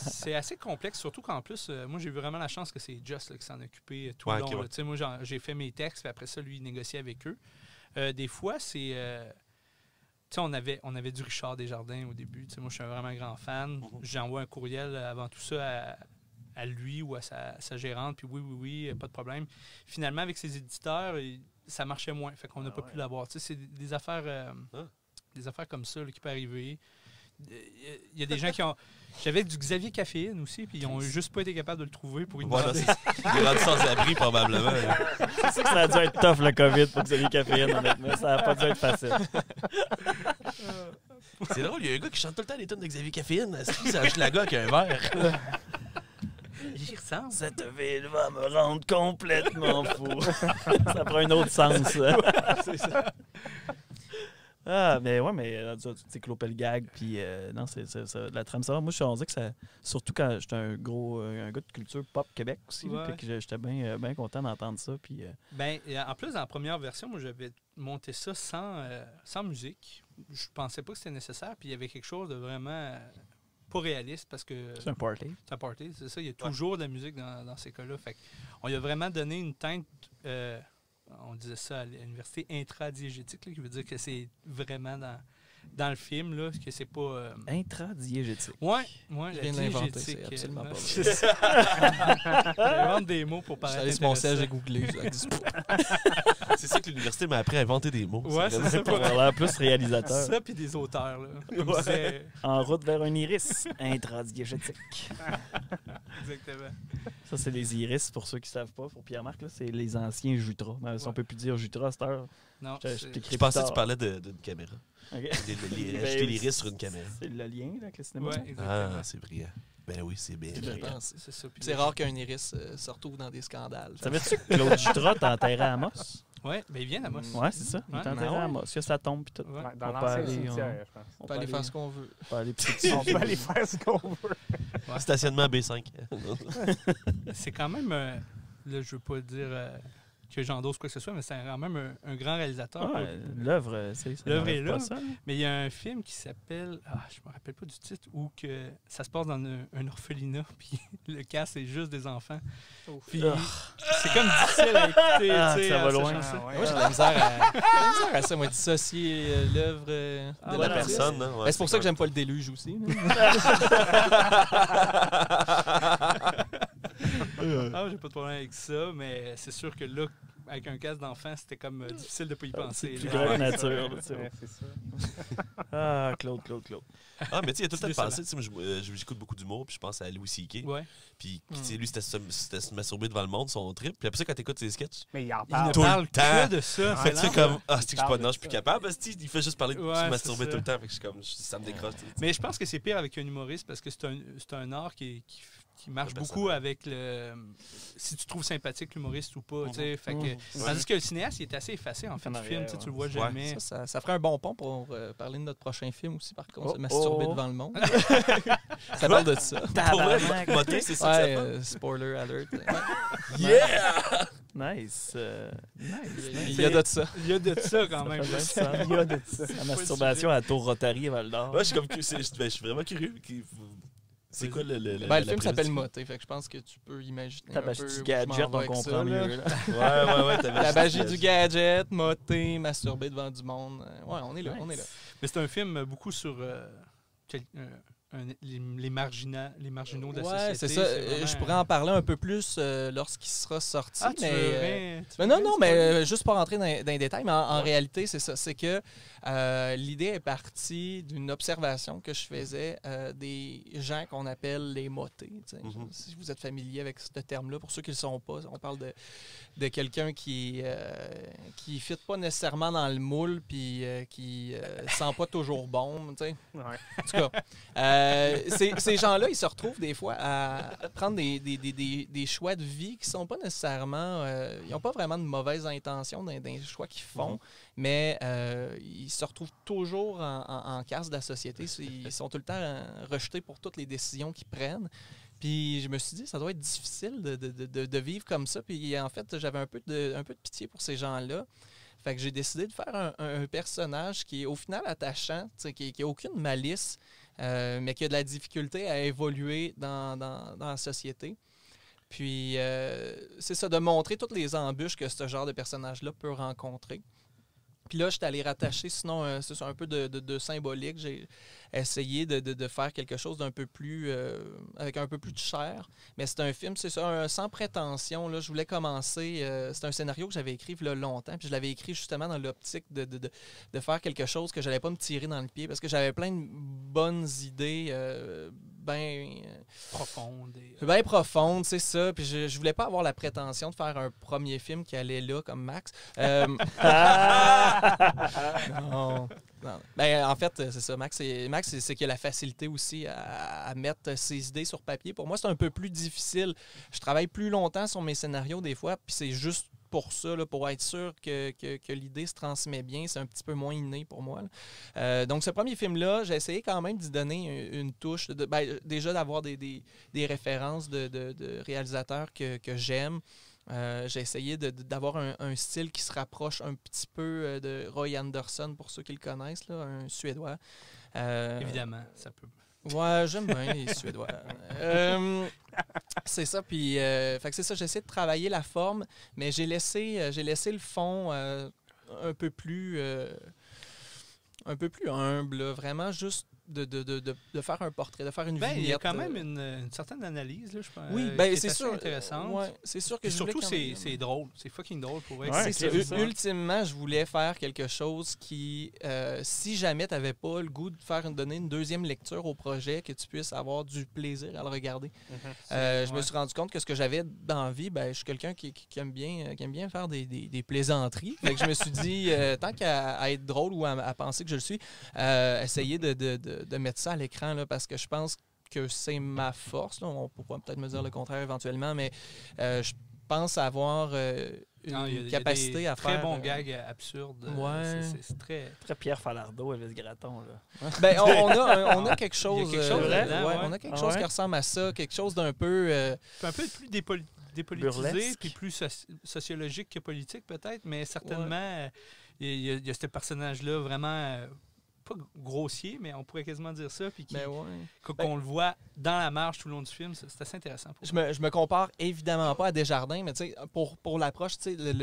C'est assez complexe, surtout qu'en plus, moi, j'ai eu vraiment la chance que c'est Just là, qui s'en occupait tout Ouais, le long. ok, là. ouais. Tu sais, moi, j'ai fait mes textes, puis après ça, lui, il négociait avec eux. Des fois, c'est... tu sais, on avait du Richard Desjardins au début. Tu sais, moi, je suis un vraiment grand fan. J'envoie un courriel avant tout ça à lui ou à sa gérante, puis oui, pas de problème. Finalement, avec ses éditeurs, ça marchait moins. Fait qu'on n'a pas pu l'avoir. Tu sais, c'est des affaires... Des affaires comme ça là, qui peuvent arriver. Il y a des gens qui ont... J'avais du Xavier Caféine aussi, puis ils n'ont juste pas été capables de le trouver pour y Voilà, demander. il est rendu sans abri, probablement. C'est sûr que ça a dû être tough, le COVID, pour Xavier Caféine, honnêtement. Ça n'a pas dû être facile. C'est drôle, il y a un gars qui chante tout le temps les tunes de Xavier Caféine. Est-ce que c'est un schlaga qui a un verre? Il ressemble. Cette ville va me rendre complètement fou. Ça prend un autre sens. C'est ça. Ah, mais ouais, mais tu sais, Claude Pelgag, puis non, c'est la trame sonore. Moi, on dirait que ça. Surtout quand j'étais un gars de culture pop Québec aussi, là, Ouais. fait que j'étais bien content d'entendre ça. Puis, Ben, en plus, dans la première version, moi, j'avais monté ça sans musique. Je pensais pas que c'était nécessaire, puis il y avait quelque chose de vraiment pas réaliste parce que C'est un party. c'est un party, c'est ça. Il y a toujours de la musique dans ces cas-là. Fait on lui a vraiment donné une teinte, on disait ça à l'université, intradiégétique, là, qui veut dire que c'est vraiment dans le film, là, que c'est pas... Intradiégétique. Ouais, Je la viens de l'inventer, diégétique. c'est absolument pas C'est ça. J'invente des mots pour Je suis paraître allé sur mon siège, intéressant. j'ai googlé. ça existe pas. C'est ça que l'université m'a appris à inventer des mots. Ouais, c'est vraiment ça. Pour avoir l'air plus réalisateur. Ça, puis des auteurs, là. Comme Ouais. disait- En route vers un iris. Intradiégétique. Exactement. Ça, c'est les iris, pour ceux qui ne savent pas. Pour Pierre-Marc, là, c'est les anciens Jutras. Mais si on Ouais. peut plus dire Jutra à cette heure, Non, je c'est- t'écris Je plus pensais que tard. tu parlais d'une caméra. Ok. Ajouter Ben, l'iris sur une caméra. C'est le lien là, avec le cinéma. Ouais, Ah, exactement. c'est brillant. Ben oui, c'est bien. Je brillant. pense. C'est ça. Puis C'est là, rare qu'un iris se retrouve dans des scandales. Savais-tu que Claude Jutras t'a enterré à Amos? Ouais, ben il vient à moi. Ouais, c'est ça. Il Ouais. t'a enterré Ah ouais? à Amos. Il y a sa tombe puis tout. Ouais. Ouais, dans On peut l'ancien aller, cimetière, je pense. On peut aller faire ce qu'on veut. On peut aller petit. On peut aller faire ce qu'on veut. Stationnement B5. C'est quand même, là, je veux pas dire que j'endosse quoi que ce soit, mais c'est quand même un grand réalisateur. Ouais, l'œuvre, c'est ça. L'œuvre n'enlève est là. pas ça, hein. Mais il y a un film qui s'appelle, je me rappelle pas du titre, où que ça se passe dans un orphelinat, puis le cast c'est juste des enfants. Puis c'est comme difficile à écouter. Ah, tu sais, ça va à loin. chanson. Moi, j'ai de la misère à ça, moi, dissocier l'œuvre de Ah, la voilà. personne. hein, ouais, Ben, c'est pour ça que j'aime pas le déluge aussi. Ah, j'ai pas de problème avec ça, mais c'est sûr que là, avec un casque d'enfant, c'était comme difficile de pas y penser. C'est plus là. grand que nature. là, tu sais. Ouais, c'est ça. Ah, Claude. Ah, mais tu sais, il y a tout le temps C'est passé. Tu sais, moi, j'écoute beaucoup d'humour, puis je pense à Louis C.K. Ouais. Puis, tu sais, lui, c'était se masturber devant le monde, son trip. Puis après ça, quand t'écoutes ses sketchs, Mais il en Il ne Tout parle. le parle temps. que de ça. fait que tu c'est fais comme, lent. c'est que je suis pas, non, je suis plus capable. Asti. Il fait juste parler de Ouais, se c'est masturber ça. tout le temps. Fait que je suis comme, ça me décroche. tu sais. Mais je pense que c'est pire avec un humoriste parce que c'est un art qui marche Le beaucoup avec le. Si tu trouves sympathique l'humoriste ou pas. tu sais. Fait que, Mhm. tandis que le cinéaste, il est assez effacé en fait En du film. arrière, Tu le vois ouais. jamais. Ça ferait un bon pont pour parler de notre prochain film aussi, par contre, Oh, se masturber oh. devant le monde. Ça parle de ça. Pour vrai, Tabarnak. moté, c'est ça que Ouais, ça fait. spoiler alert. Ouais. Yeah! Nice. Nice. Il y a de ça. Il y a de ça quand même. Ça fait bien ça. Il y a de ça. La masturbation à la Tour Rotary à Val d'Or. Ouais, je suis comme, je suis vraiment curieux. C'est quoi le Ben, le la film prémisse? s'appelle Moté, fait que je pense que tu peux imaginer un peu Tabagie où du je gadget, m'en vais on avec comprend ça, là. mieux. Là. Ouais, t'avais Tabagie du gadget, moté, masturbé devant du monde. Ouais, on est là, on est là. Mais c'est un film beaucoup sur les marginaux de la Ouais, société. c'est ça. vraiment Je pourrais en parler un peu plus lorsqu'il sera sorti. Ah, tu mais, veux mais non, mais juste pour rentrer dans les détails, mais en réalité, c'est ça. C'est que l'idée est partie d'une observation que je faisais des gens qu'on appelle les motés. Tu sais. Mhm. Si vous êtes familier avec ce terme-là, pour ceux qui ne le sont pas, on parle de quelqu'un qui ne fit pas nécessairement dans le moule puis qui sent pas toujours bon. Tu sais. Ouais. En tout cas, ces gens-là, ils se retrouvent des fois à prendre des choix de vie qui sont pas nécessairement... ils n'ont pas vraiment de mauvaises intentions dans les choix qu'ils font, mais ils se retrouvent toujours en casse de la société. Ils sont tout le temps rejetés pour toutes les décisions qu'ils prennent. Puis je me suis dit, ça doit être difficile de vivre comme ça. Puis en fait, j'avais un peu de pitié pour ces gens-là. Fait que j'ai décidé de faire un personnage qui est au final attachant, qui n'a aucune malice, mais qui a de la difficulté à évoluer dans la société. Puis c'est ça, de montrer toutes les embûches que ce genre de personnage-là peut rencontrer. Puis là, je suis allé rattacher, sinon, c'est ça, un peu de symbolique. J'ai essayé de faire quelque chose d'un peu plus... avec un peu plus de chair. Mais c'est un film, c'est ça, sans prétention. Là, je voulais commencer... c'est un scénario que j'avais écrit il y a longtemps. Puis je l'avais écrit justement dans l'optique de faire quelque chose que je n'allais pas me tirer dans le pied. Parce que j'avais plein de bonnes idées bien profondes, c'est ça. Puis je voulais pas avoir la prétention de faire un premier film qui allait là, comme Max. Non. Ben, en fait, c'est ça. Max, c'est qu'il a la facilité aussi à mettre ses idées sur papier. Pour moi, c'est un peu plus difficile. Je travaille plus longtemps sur mes scénarios des fois, puis c'est juste pour ça, là, pour être sûr que l'idée se transmet bien. C'est un petit peu moins inné pour moi. Donc, ce premier film-là, j'ai essayé quand même d'y donner une touche. Déjà d'avoir des références de réalisateurs que j'aime. J'ai essayé d'avoir un style qui se rapproche un petit peu de Roy Andersson, pour ceux qui le connaissent, là, un Suédois. Évidemment, ça peut. Ouais, j'aime bien les Suédois. C'est ça, puis fait que c'est ça, j'essaie de travailler la forme, mais j'ai laissé le fond un peu plus humble, là, vraiment juste de faire un portrait, de faire une vignette. Il y a quand même une certaine analyse, là, je pense. Oui, qui est c'est assez sûr. intéressante. Ouais, c'est sûr que Et je surtout, voulais c'est drôle. C'est fucking drôle pour vrai. Ouais, c'est c'est ça. ça. Ultimement, je voulais faire quelque chose qui, si jamais tu n'avais pas le goût de donner une deuxième lecture au projet, que tu puisses avoir du plaisir à le regarder. Je me suis rendu compte que ce que j'avais dans la vie, je suis quelqu'un qui aime bien faire des plaisanteries. Fait que je me suis dit, tant qu'à être drôle ou à penser que je le suis, essayer de mettre ça à l'écran, là, parce que je pense que c'est ma force. Là. On pourra peut-être me dire le contraire éventuellement, mais je pense avoir une capacité à faire... Très bon gag absurde. Ouais. C'est très... Très Pierre Falardeau, Elvis Gratton. Là. On a quelque chose... Il y a quelque chose là-dedans, ouais, ouais. on a quelque chose qui ressemble à ça, quelque chose d'un peu... Un peu plus dépolitisé, Burlesque. puis plus sociologique que politique peut-être, mais certainement, il y a ce personnage-là vraiment... pas grossier, mais on pourrait quasiment dire ça, puis qu'on le voit dans la marche tout le long du film, c'est assez intéressant. Je me compare évidemment pas à Desjardins, mais pour l'approche,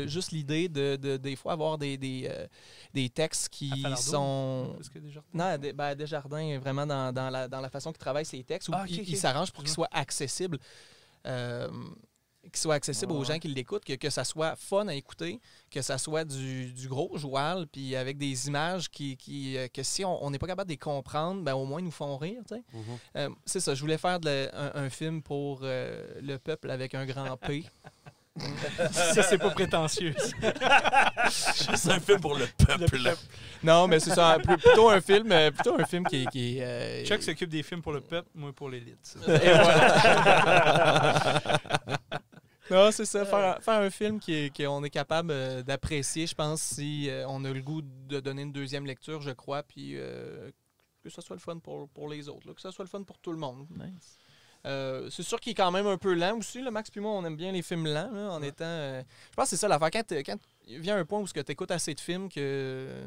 juste l'idée de des fois avoir des textes qui sont... Non, Desjardins est vraiment dans la façon qu'il travaille ses textes, où il s'arrange pour qu'ils soient accessibles. Aux gens qui l'écoutent, que ça soit fun à écouter, que ça soit du gros joual, puis avec des images que si on n'est pas capable de les comprendre, au moins ils nous font rire. C'est ça, je voulais faire un film pour le peuple avec un grand P. Ça, c'est pas prétentieux. C'est un film pour le peuple. Non, mais c'est ça, plutôt un film qui Chuck s'occupe des films pour le peuple, moi pour l'élite. Et voilà. Non, c'est ça. Faire un film qu'on est capable d'apprécier, je pense, si on a le goût de donner une deuxième lecture, je crois, puis que ce soit le fun pour les autres, là, que ce soit le fun pour tout le monde. Nice. C'est sûr qu'il est quand même un peu lent aussi. Là, Max puis moi, on aime bien les films lents, là, en étant... je pense que c'est ça l'affaire. Quand il vient un point où tu écoutes assez de films que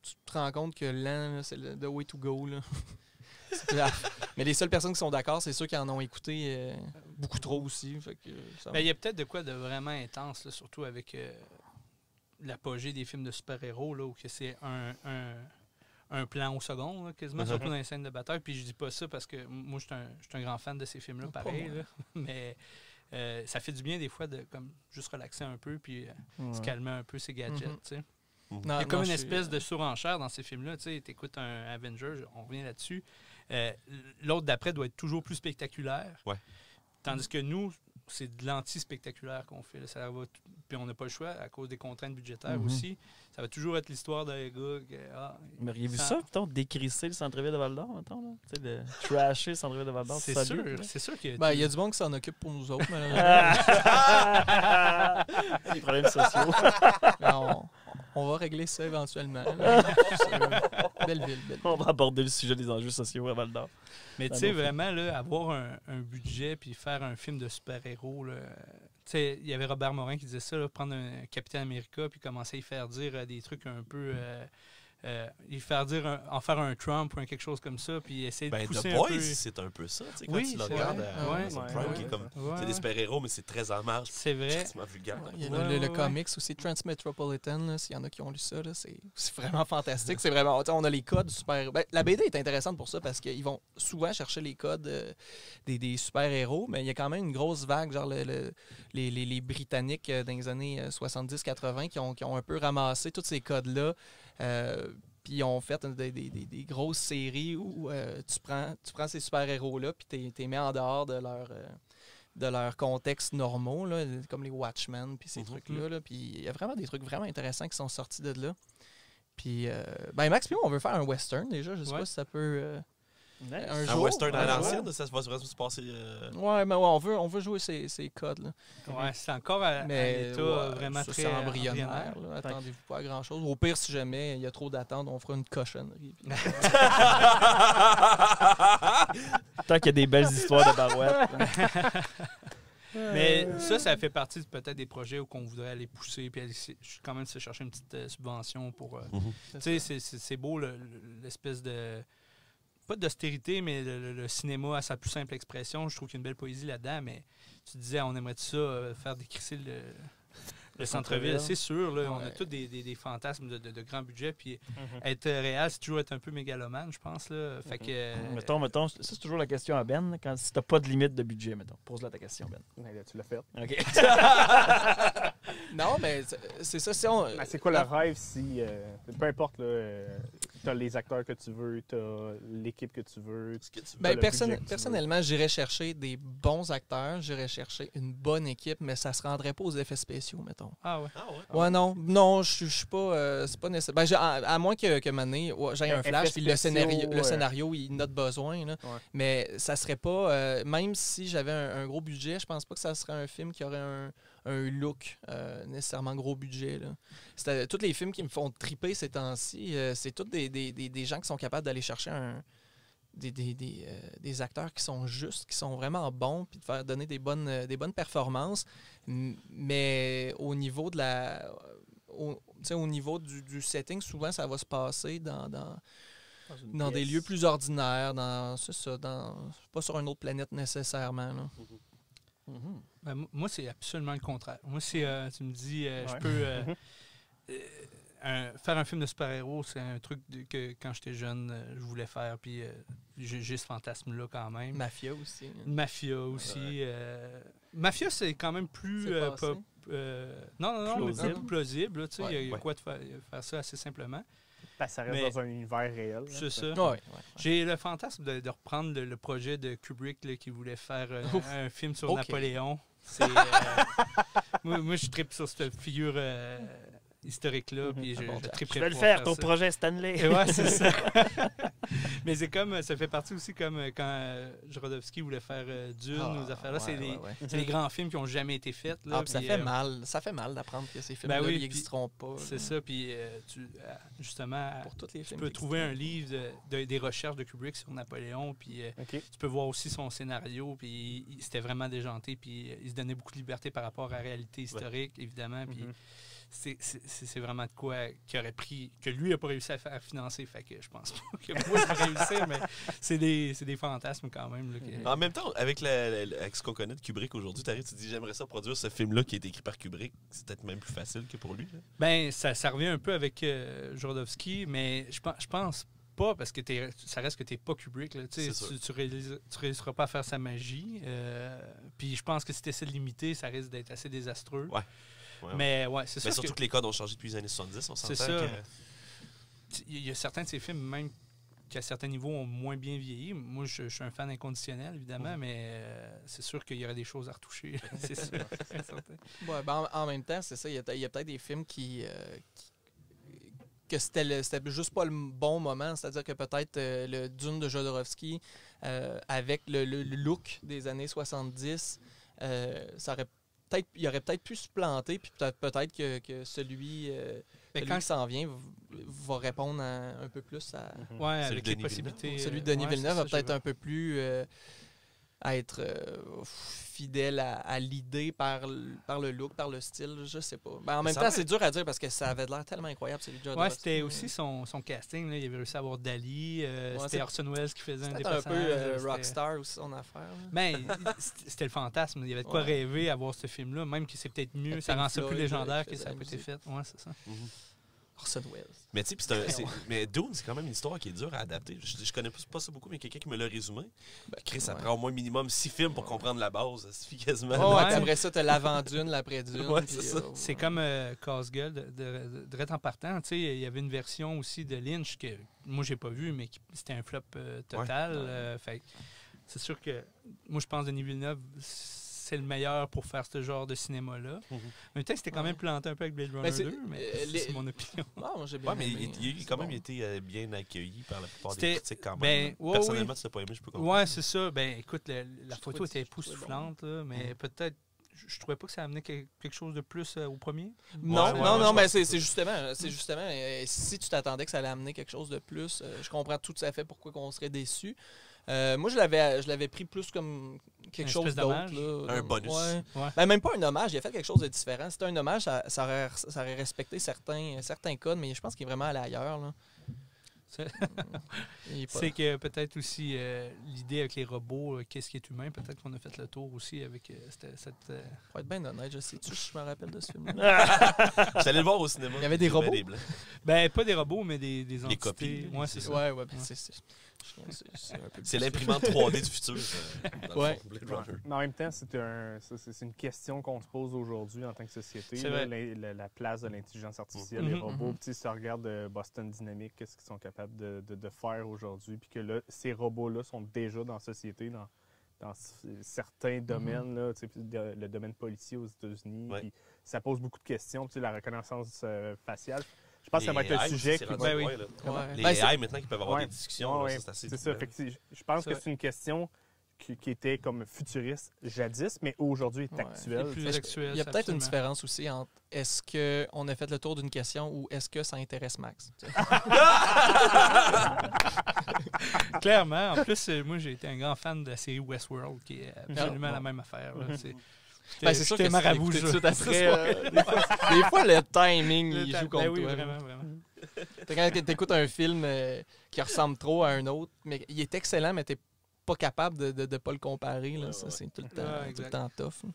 tu te rends compte que lent, là, c'est the way to go, là. Mais les seules personnes qui sont d'accord, c'est ceux qui en ont écouté beaucoup trop aussi. Il y a peut-être de quoi de vraiment intense, là, surtout avec l'apogée des films de super-héros, là, où que c'est un plan au second, là, quasiment, surtout dans les scènes de bataille. Puis je dis pas ça parce que moi, je suis un grand fan de ces films-là, pareil. Là. Mais ça fait du bien des fois de comme juste relaxer un peu puis se calmer un peu ses gadgets, tu sais. Il y a comme une espèce de surenchère dans ces films-là. Tu écoutes un Avenger, on revient là-dessus. L'autre d'après doit être toujours plus spectaculaire. Ouais. Tandis que nous, c'est de l'anti-spectaculaire qu'on fait. Là. Ça va puis on n'a pas le choix à cause des contraintes budgétaires aussi. Ça va toujours être l'histoire d'un gars. Vous auriez vu ça, mettons, décrisser le centre-ville de Val-d'Or, mettons, là? Tu sais, de trasher le centre-ville de Val-d'Or. C'est sûr qu'il y a... il y a du monde qui s'en occupe pour nous autres, malheureusement. Les problèmes sociaux. On va régler ça éventuellement. Belle ville. On va aborder le sujet des enjeux sociaux à Val-d'Or. Mais tu sais, vraiment, là, avoir un budget puis faire un film de super-héros, là, tu sais, il y avait Robert Morin qui disait ça, là, prendre un Capitaine America puis commencer à y faire dire des trucs un peu... en faire un Trump ou quelque chose comme ça, puis essayer de pousser The un Boys, peu... c'est un peu ça, tu sais, quand tu le regardes à Prime, qui est comme... C'est des super-héros, mais c'est très en marge. C'est vrai. C'est vulgaire. Il y a le comics aussi, Transmetropolitan, s'il y en a qui ont lu ça, là, c'est vraiment fantastique. C'est vraiment... On a les codes super... la BD est intéressante pour ça, parce qu'ils vont souvent chercher les codes des super-héros, mais il y a quand même une grosse vague, genre les Britanniques dans les années 70-80 qui ont un peu ramassé tous ces codes-là. Puis ils ont fait des grosses séries où tu prends ces super-héros-là puis t'es mets en dehors de leur contexte normaux, là, comme les Watchmen puis ces trucs-là. Là. Puis il y a vraiment des trucs vraiment intéressants qui sont sortis de là. Puis Max, puis on veut faire un western déjà. Je sais pas si ça peut... Un western à l'ancienne, ça va se passer... Ouais, mais on veut jouer ces codes-là. Ouais, c'est encore à l'état vraiment ça, très c'est embryonnaire. Attendez-vous pas à grand-chose. Au pire, si jamais il y a trop d'attentes, on fera une cochonnerie. Tant qu'il y a des belles histoires de barouettes. Mais ça fait partie peut-être des projets où on voudrait aller pousser puis aller quand même se chercher une petite subvention pour... Tu sais, c'est beau l'espèce de... pas d'austérité, mais le cinéma à sa plus simple expression. Je trouve qu'il y a une belle poésie là-dedans, mais tu disais, on aimerait ça faire décrisser le centre-ville, c'est sûr. Là, on a tous des fantasmes de grand budget. Puis être réel, c'est toujours être un peu mégalomane, je pense. Là. Fait que, Mettons, ça c'est toujours la question à Ben. Si t'as pas de limite de budget, mettons. Pose-la ta question, Ben. Là, tu l'as fait. OK. Non, mais c'est ça. C'est quoi le rêve si, peu importe, tu as les acteurs que tu veux, tu as l'équipe que tu veux, personnellement, j'irais chercher des bons acteurs, j'irais chercher une bonne équipe, mais ça se rendrait pas aux effets spéciaux, mettons. Ah ouais? Ouais, non, je suis pas... c'est pas nécessaire. À moins que Mané, j'ai un flash, puis le scénario, il note besoin. Là. Ouais. Mais ça serait pas... même si j'avais un gros budget, je pense pas que ça serait un film qui aurait un look nécessairement gros budget. Là. Tous les films qui me font triper ces temps-ci, c'est tous des gens qui sont capables d'aller chercher des acteurs qui sont justes, qui sont vraiment bons, puis de faire donner des bonnes performances. Mais au niveau de au niveau du setting, souvent ça va se passer dans des lieux plus ordinaires, pas sur une autre planète nécessairement. Là. Ben, moi, c'est absolument le contraire. Moi, si tu me dis, je peux faire un film de super-héros, c'est un truc que quand j'étais jeune, je voulais faire. Puis j'ai ce fantasme-là quand même. Mafia aussi. Mafia aussi. Mafia, c'est quand même plus... non, mais c'est plus plausible. Là, il y a quoi de faire ça assez simplement. Ça reste dans un univers réel. C'est ça. Ouais. J'ai le fantasme de reprendre le projet de Kubrick là, qui voulait faire un film sur Napoléon. Moi, je tripe sur cette figure historique-là. Puis je Tu vas le faire, ton projet Stanley. Ouais, c'est ça. Mais c'est comme, ça fait partie aussi comme quand Jodorowsky voulait faire Dune, ou affaires-là. C'est les grands films qui n'ont jamais été faits. Là, ça fait mal d'apprendre que ces films-là n'existeront pas. C'est ça, puis justement, pour tous les films tu peux trouver un livre des recherches de Kubrick sur Napoléon, puis tu peux voir aussi son scénario, puis c'était vraiment déjanté, puis il se donnait beaucoup de liberté par rapport à la réalité historique, évidemment, puis c'est vraiment de quoi qu'il aurait pris, que lui n'a pas réussi à financer. Fait que je pense pas que moi, ça va réussir, mais c'est des fantasmes quand même. Là, En même temps, avec ce qu'on connaît de Kubrick aujourd'hui, tu dis j'aimerais ça produire ce film-là qui est écrit par Kubrick. C'est peut-être même plus facile que pour lui. Là. Ben, ça revient un peu avec Jodorowsky, mais je pense pas, parce que ça reste que t'es pas Kubrick. Là, tu réussiras pas à faire sa magie. Puis je pense que si tu essaies de l'imiter, ça risque d'être assez désastreux. Ouais. Mais c'est sûr. Surtout que les codes ont changé depuis les années 70, on s'entend. C'est ça. Il y a certains de ces films, même qui à certains niveaux ont moins bien vieilli. Moi, je suis un fan inconditionnel, évidemment, mais c'est sûr qu'il y aurait des choses à retoucher. C'est sûr. En même temps, c'est ça. Il y a peut-être des films que c'était juste pas le bon moment. C'est-à-dire que peut-être le Dune de Jodorowsky, avec le look des années 70, il aurait peut-être pu se planter, puis peut-être que celui qui s'en vient va répondre un peu plus à avec les possibilités. Celui de Denis Villeneuve va peut-être un peu plus être fidèle à l'idée par le look, par le style, je sais pas. En même temps, c'est dur à dire parce que ça avait l'air tellement incroyable, celui de Jodorowsky. C'était aussi son casting. Là. Il avait réussi à avoir Dali. C'était Orson Welles qui faisait un des personnages. C'était un peu rockstar aussi, son affaire. Ben, c'était le fantasme. Il y avait de quoi rêver à voir ce film-là. Même que c'est peut-être mieux. Ça rend ça plus légendaire que ça a été fait. Ouais, c'est ça. Orson Welles. Mais tu sais, mais Dune, c'est quand même une histoire qui est dure à adapter. Je connais pas ça beaucoup, mais quelqu'un qui me l'a résumé. Chris, ça prend au moins minimum 6 films pour comprendre la base. Ça suffit quasiment. Après ça, t'as l'avant-Dune, l'après-Dune. C'est ça. C'est comme Casse-Gueule, de en partant. Il y avait une version aussi de Lynch que moi, j'ai pas vu, mais c'était un flop total. Fait c'est sûr que moi, je pense que Denis Villeneuve, c'est le meilleur pour faire ce genre de cinéma-là. En même temps, c'était quand même planté un peu avec Blade Runner 2, mais c'est mon opinion. Non, j'ai bien mais aimé, il a quand même été bien accueilli par la plupart des critiques quand même. Ben, Personnellement, tu l'as pas aimé, je peux comprendre. Ouais, c'est ça. Ben, écoute, la photo était époustouflante, mais peut-être je trouvais pas que ça amenait quelque chose de plus au premier. Non, mais c'est justement, si tu t'attendais que ça allait amener quelque chose de plus, je comprends tout à fait pourquoi on serait déçu. Moi, je l'avais pris plus comme quelque chose d'autre. Un bonus. Ouais. Ben, même pas un hommage, il a fait quelque chose de différent. C'était un hommage, ça aurait respecté certains codes, mais je pense qu'il est vraiment allé ailleurs. Là. Il est pas- C'est que peut-être aussi l'idée avec les robots, qu'est-ce qui est humain, peut-être qu'on a fait le tour aussi avec cette... Pour être bien honnête, je sais-tu si je me rappelle de ce film-là. J'étais allé le voir au cinéma. Il y avait des robots? Ben, pas des robots, mais des entités. copies. Ouais, c'est ça. Ouais, ben, c'est un peu C'est plus- l'imprimante 3D du futur. Dans le Ouais. fond, Blade Runner. Mais en même temps, c'est une question qu'on se pose aujourd'hui en tant que société. C'est là, vrai. la place de l'intelligence artificielle, Mhm, les robots. mhm. Tu sais, si on regarde Boston Dynamics, qu'est-ce qu'ils sont capables de faire aujourd'hui, puis que là, ces robots-là sont déjà dans la société, dans certains domaines, là, tu sais, puis le domaine policier aux États-Unis. Ouais. Puis ça pose beaucoup de questions. Tu sais, la reconnaissance faciale. Je pense que ça va Les être un AI, sujet c'est qui rendu va... Ben oui. loin, là. Ouais. Les Ben, c'est- AI, maintenant, qui peuvent avoir Ouais. des discussions, Ouais, là, ça, c'est assez c'est ça. trippant. Fait que je pense C'est que c'est une question qui était comme futuriste jadis, mais aujourd'hui est Ouais. actuelle. C'est plus Tu sais, actuel, Il y a peut-être une absolument. différence aussi entre est-ce qu'on a fait le tour d'une question ou est-ce que ça intéresse Max? Tu sais. Clairement. En plus, moi, j'ai été un grand fan de la série Westworld, qui est absolument Ah, la même affaire. là. Mhm. Ben, c'est sûr que j'étais si tu marabout. l'écoutes je- tout de suite après, des fois, le timing, Le il temps- joue contre ben oui, toi. vraiment, vraiment. Quand tu écoutes un film qui ressemble trop à un autre, mais il est excellent, mais tu n'es pas capable de ne pas le comparer. Là. Ça, c'est tout le temps, Ouais, tout le exact. temps tough. là.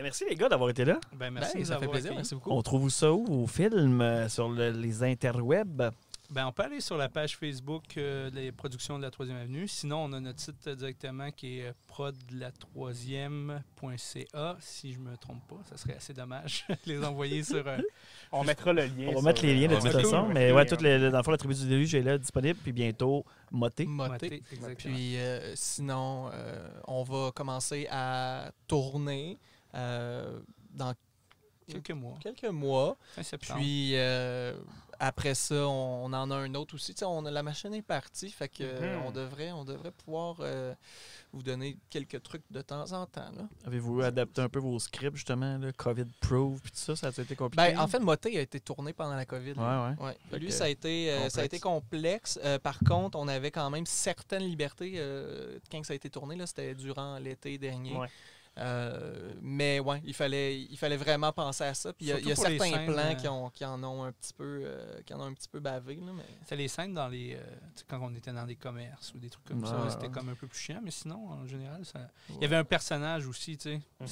Merci les gars d'avoir été là. Ben, merci Ben, de ça fait nous plaisir, avoir merci beaucoup. On trouve ça où au film, sur les interwebs? Ben, on peut aller sur la page Facebook des productions de la 3e Avenue. Sinon, on a notre site directement qui est proddelattroisième.ca. Si je me trompe pas, ça serait assez dommage de les envoyer sur... On mettra le lien. On va mettre les liens de on va toute mettre façon, les mais liens. ouais, dans le fond, la tribu du déluge est là disponible, puis bientôt Moté. Moté. Exactement. Puis sinon, on va commencer à tourner dans Quelques mois. quelques mois. Fin septembre. Puis après ça, on en a un autre aussi. Tu sais, la machine est partie, fait que on devrait pouvoir vous donner quelques trucs de temps en temps. Là. Avez-vous adapté un peu vos scripts, justement, là, COVID-proof, puis tout ça, ça a été compliqué? Ben, en fait, Moté a été tourné pendant la COVID. là. Ouais. Fait Lui, que, ça a été complexe. Par contre, on avait quand même certaines libertés quand ça a été tourné. Là, c'était durant l'été dernier. Ouais. Mais ouais, il fallait vraiment penser à ça. Puis il y a Surtout pour les certains scènes, plans qui en ont un petit peu bavé. Là, mais... C'était les scènes dans les... tu sais, quand on était dans des commerces ou des trucs comme Ouais, ça, ouais. c'était comme un peu plus chiant. Mais sinon, en général, ça... Il y avait un personnage aussi, tu sais. Mhm.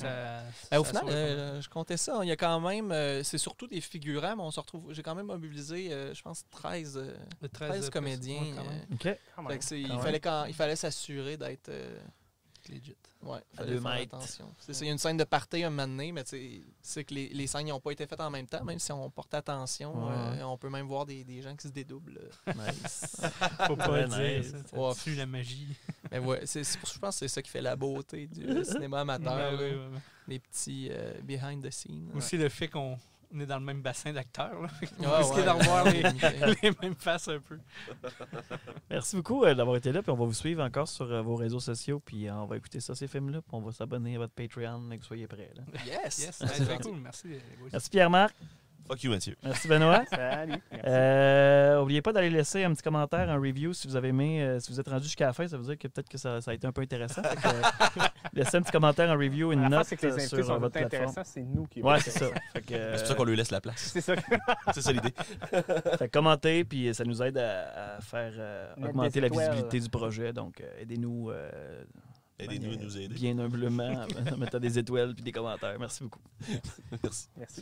Ben, au ça final, sauvait pas mal. je comptais ça. Il y a quand même, c'est surtout des figurants, mais j'ai quand même mobilisé, je pense, 13 Le 13 comédiens. ouais, quand même. OK. Quand Fait même. que il fallait s'assurer d'être. Legit. Ouais, À fallait 2 faire mètres. attention. C'est ça, il y a une scène de party un moment donné, mais c'est que les scènes n'ont pas été faites en même temps, même si on porte attention. Ouais. On peut même voir des gens qui se dédoublent. Nice. Faut pas Très dire. nice. Ça Ouais. tue la magie. Mais ouais, je pense que c'est ça qui fait la beauté du cinéma amateur. Ouais, là. ouais, ouais. Les petits behind the scenes. Aussi le fait qu'on est dans le même bassin d'acteurs. Là. Ouais, On risque ouais. d'en revoir les mêmes faces un peu. Merci beaucoup d'avoir été là, puis on va vous suivre encore sur vos réseaux sociaux, puis on va écouter ça, ces films-là, puis on va s'abonner à votre Patreon, et que vous soyez prêts. Là. Yes! Yes, C'est c'est très gentil. cool. Merci. les boys. Merci Pierre-Marc. Fuck you, Mathieu. Merci Benoît. Salut. Merci. N'oubliez pas d'aller laisser un petit commentaire, un review si vous avez aimé. Si vous êtes rendu jusqu'à la fin, ça veut dire que peut-être que ça a été un peu intéressant. Fait que, laissez un petit commentaire, un review, une L'affaire, note c'est que les invités sur sont votre plateforme. intéressants, c'est nous qui Ouais, c'est ça. Fait que, C'est pour ça qu'on lui laisse la place. C'est ça. C'est ça l'idée. fait que commentez, puis ça nous aide à faire Mettre augmenter des la étoiles. visibilité du projet. Donc, aidez-nous Aidez-nous à nous aider. bien humblement en mettant des étoiles puis des commentaires. Merci beaucoup. Merci. Merci.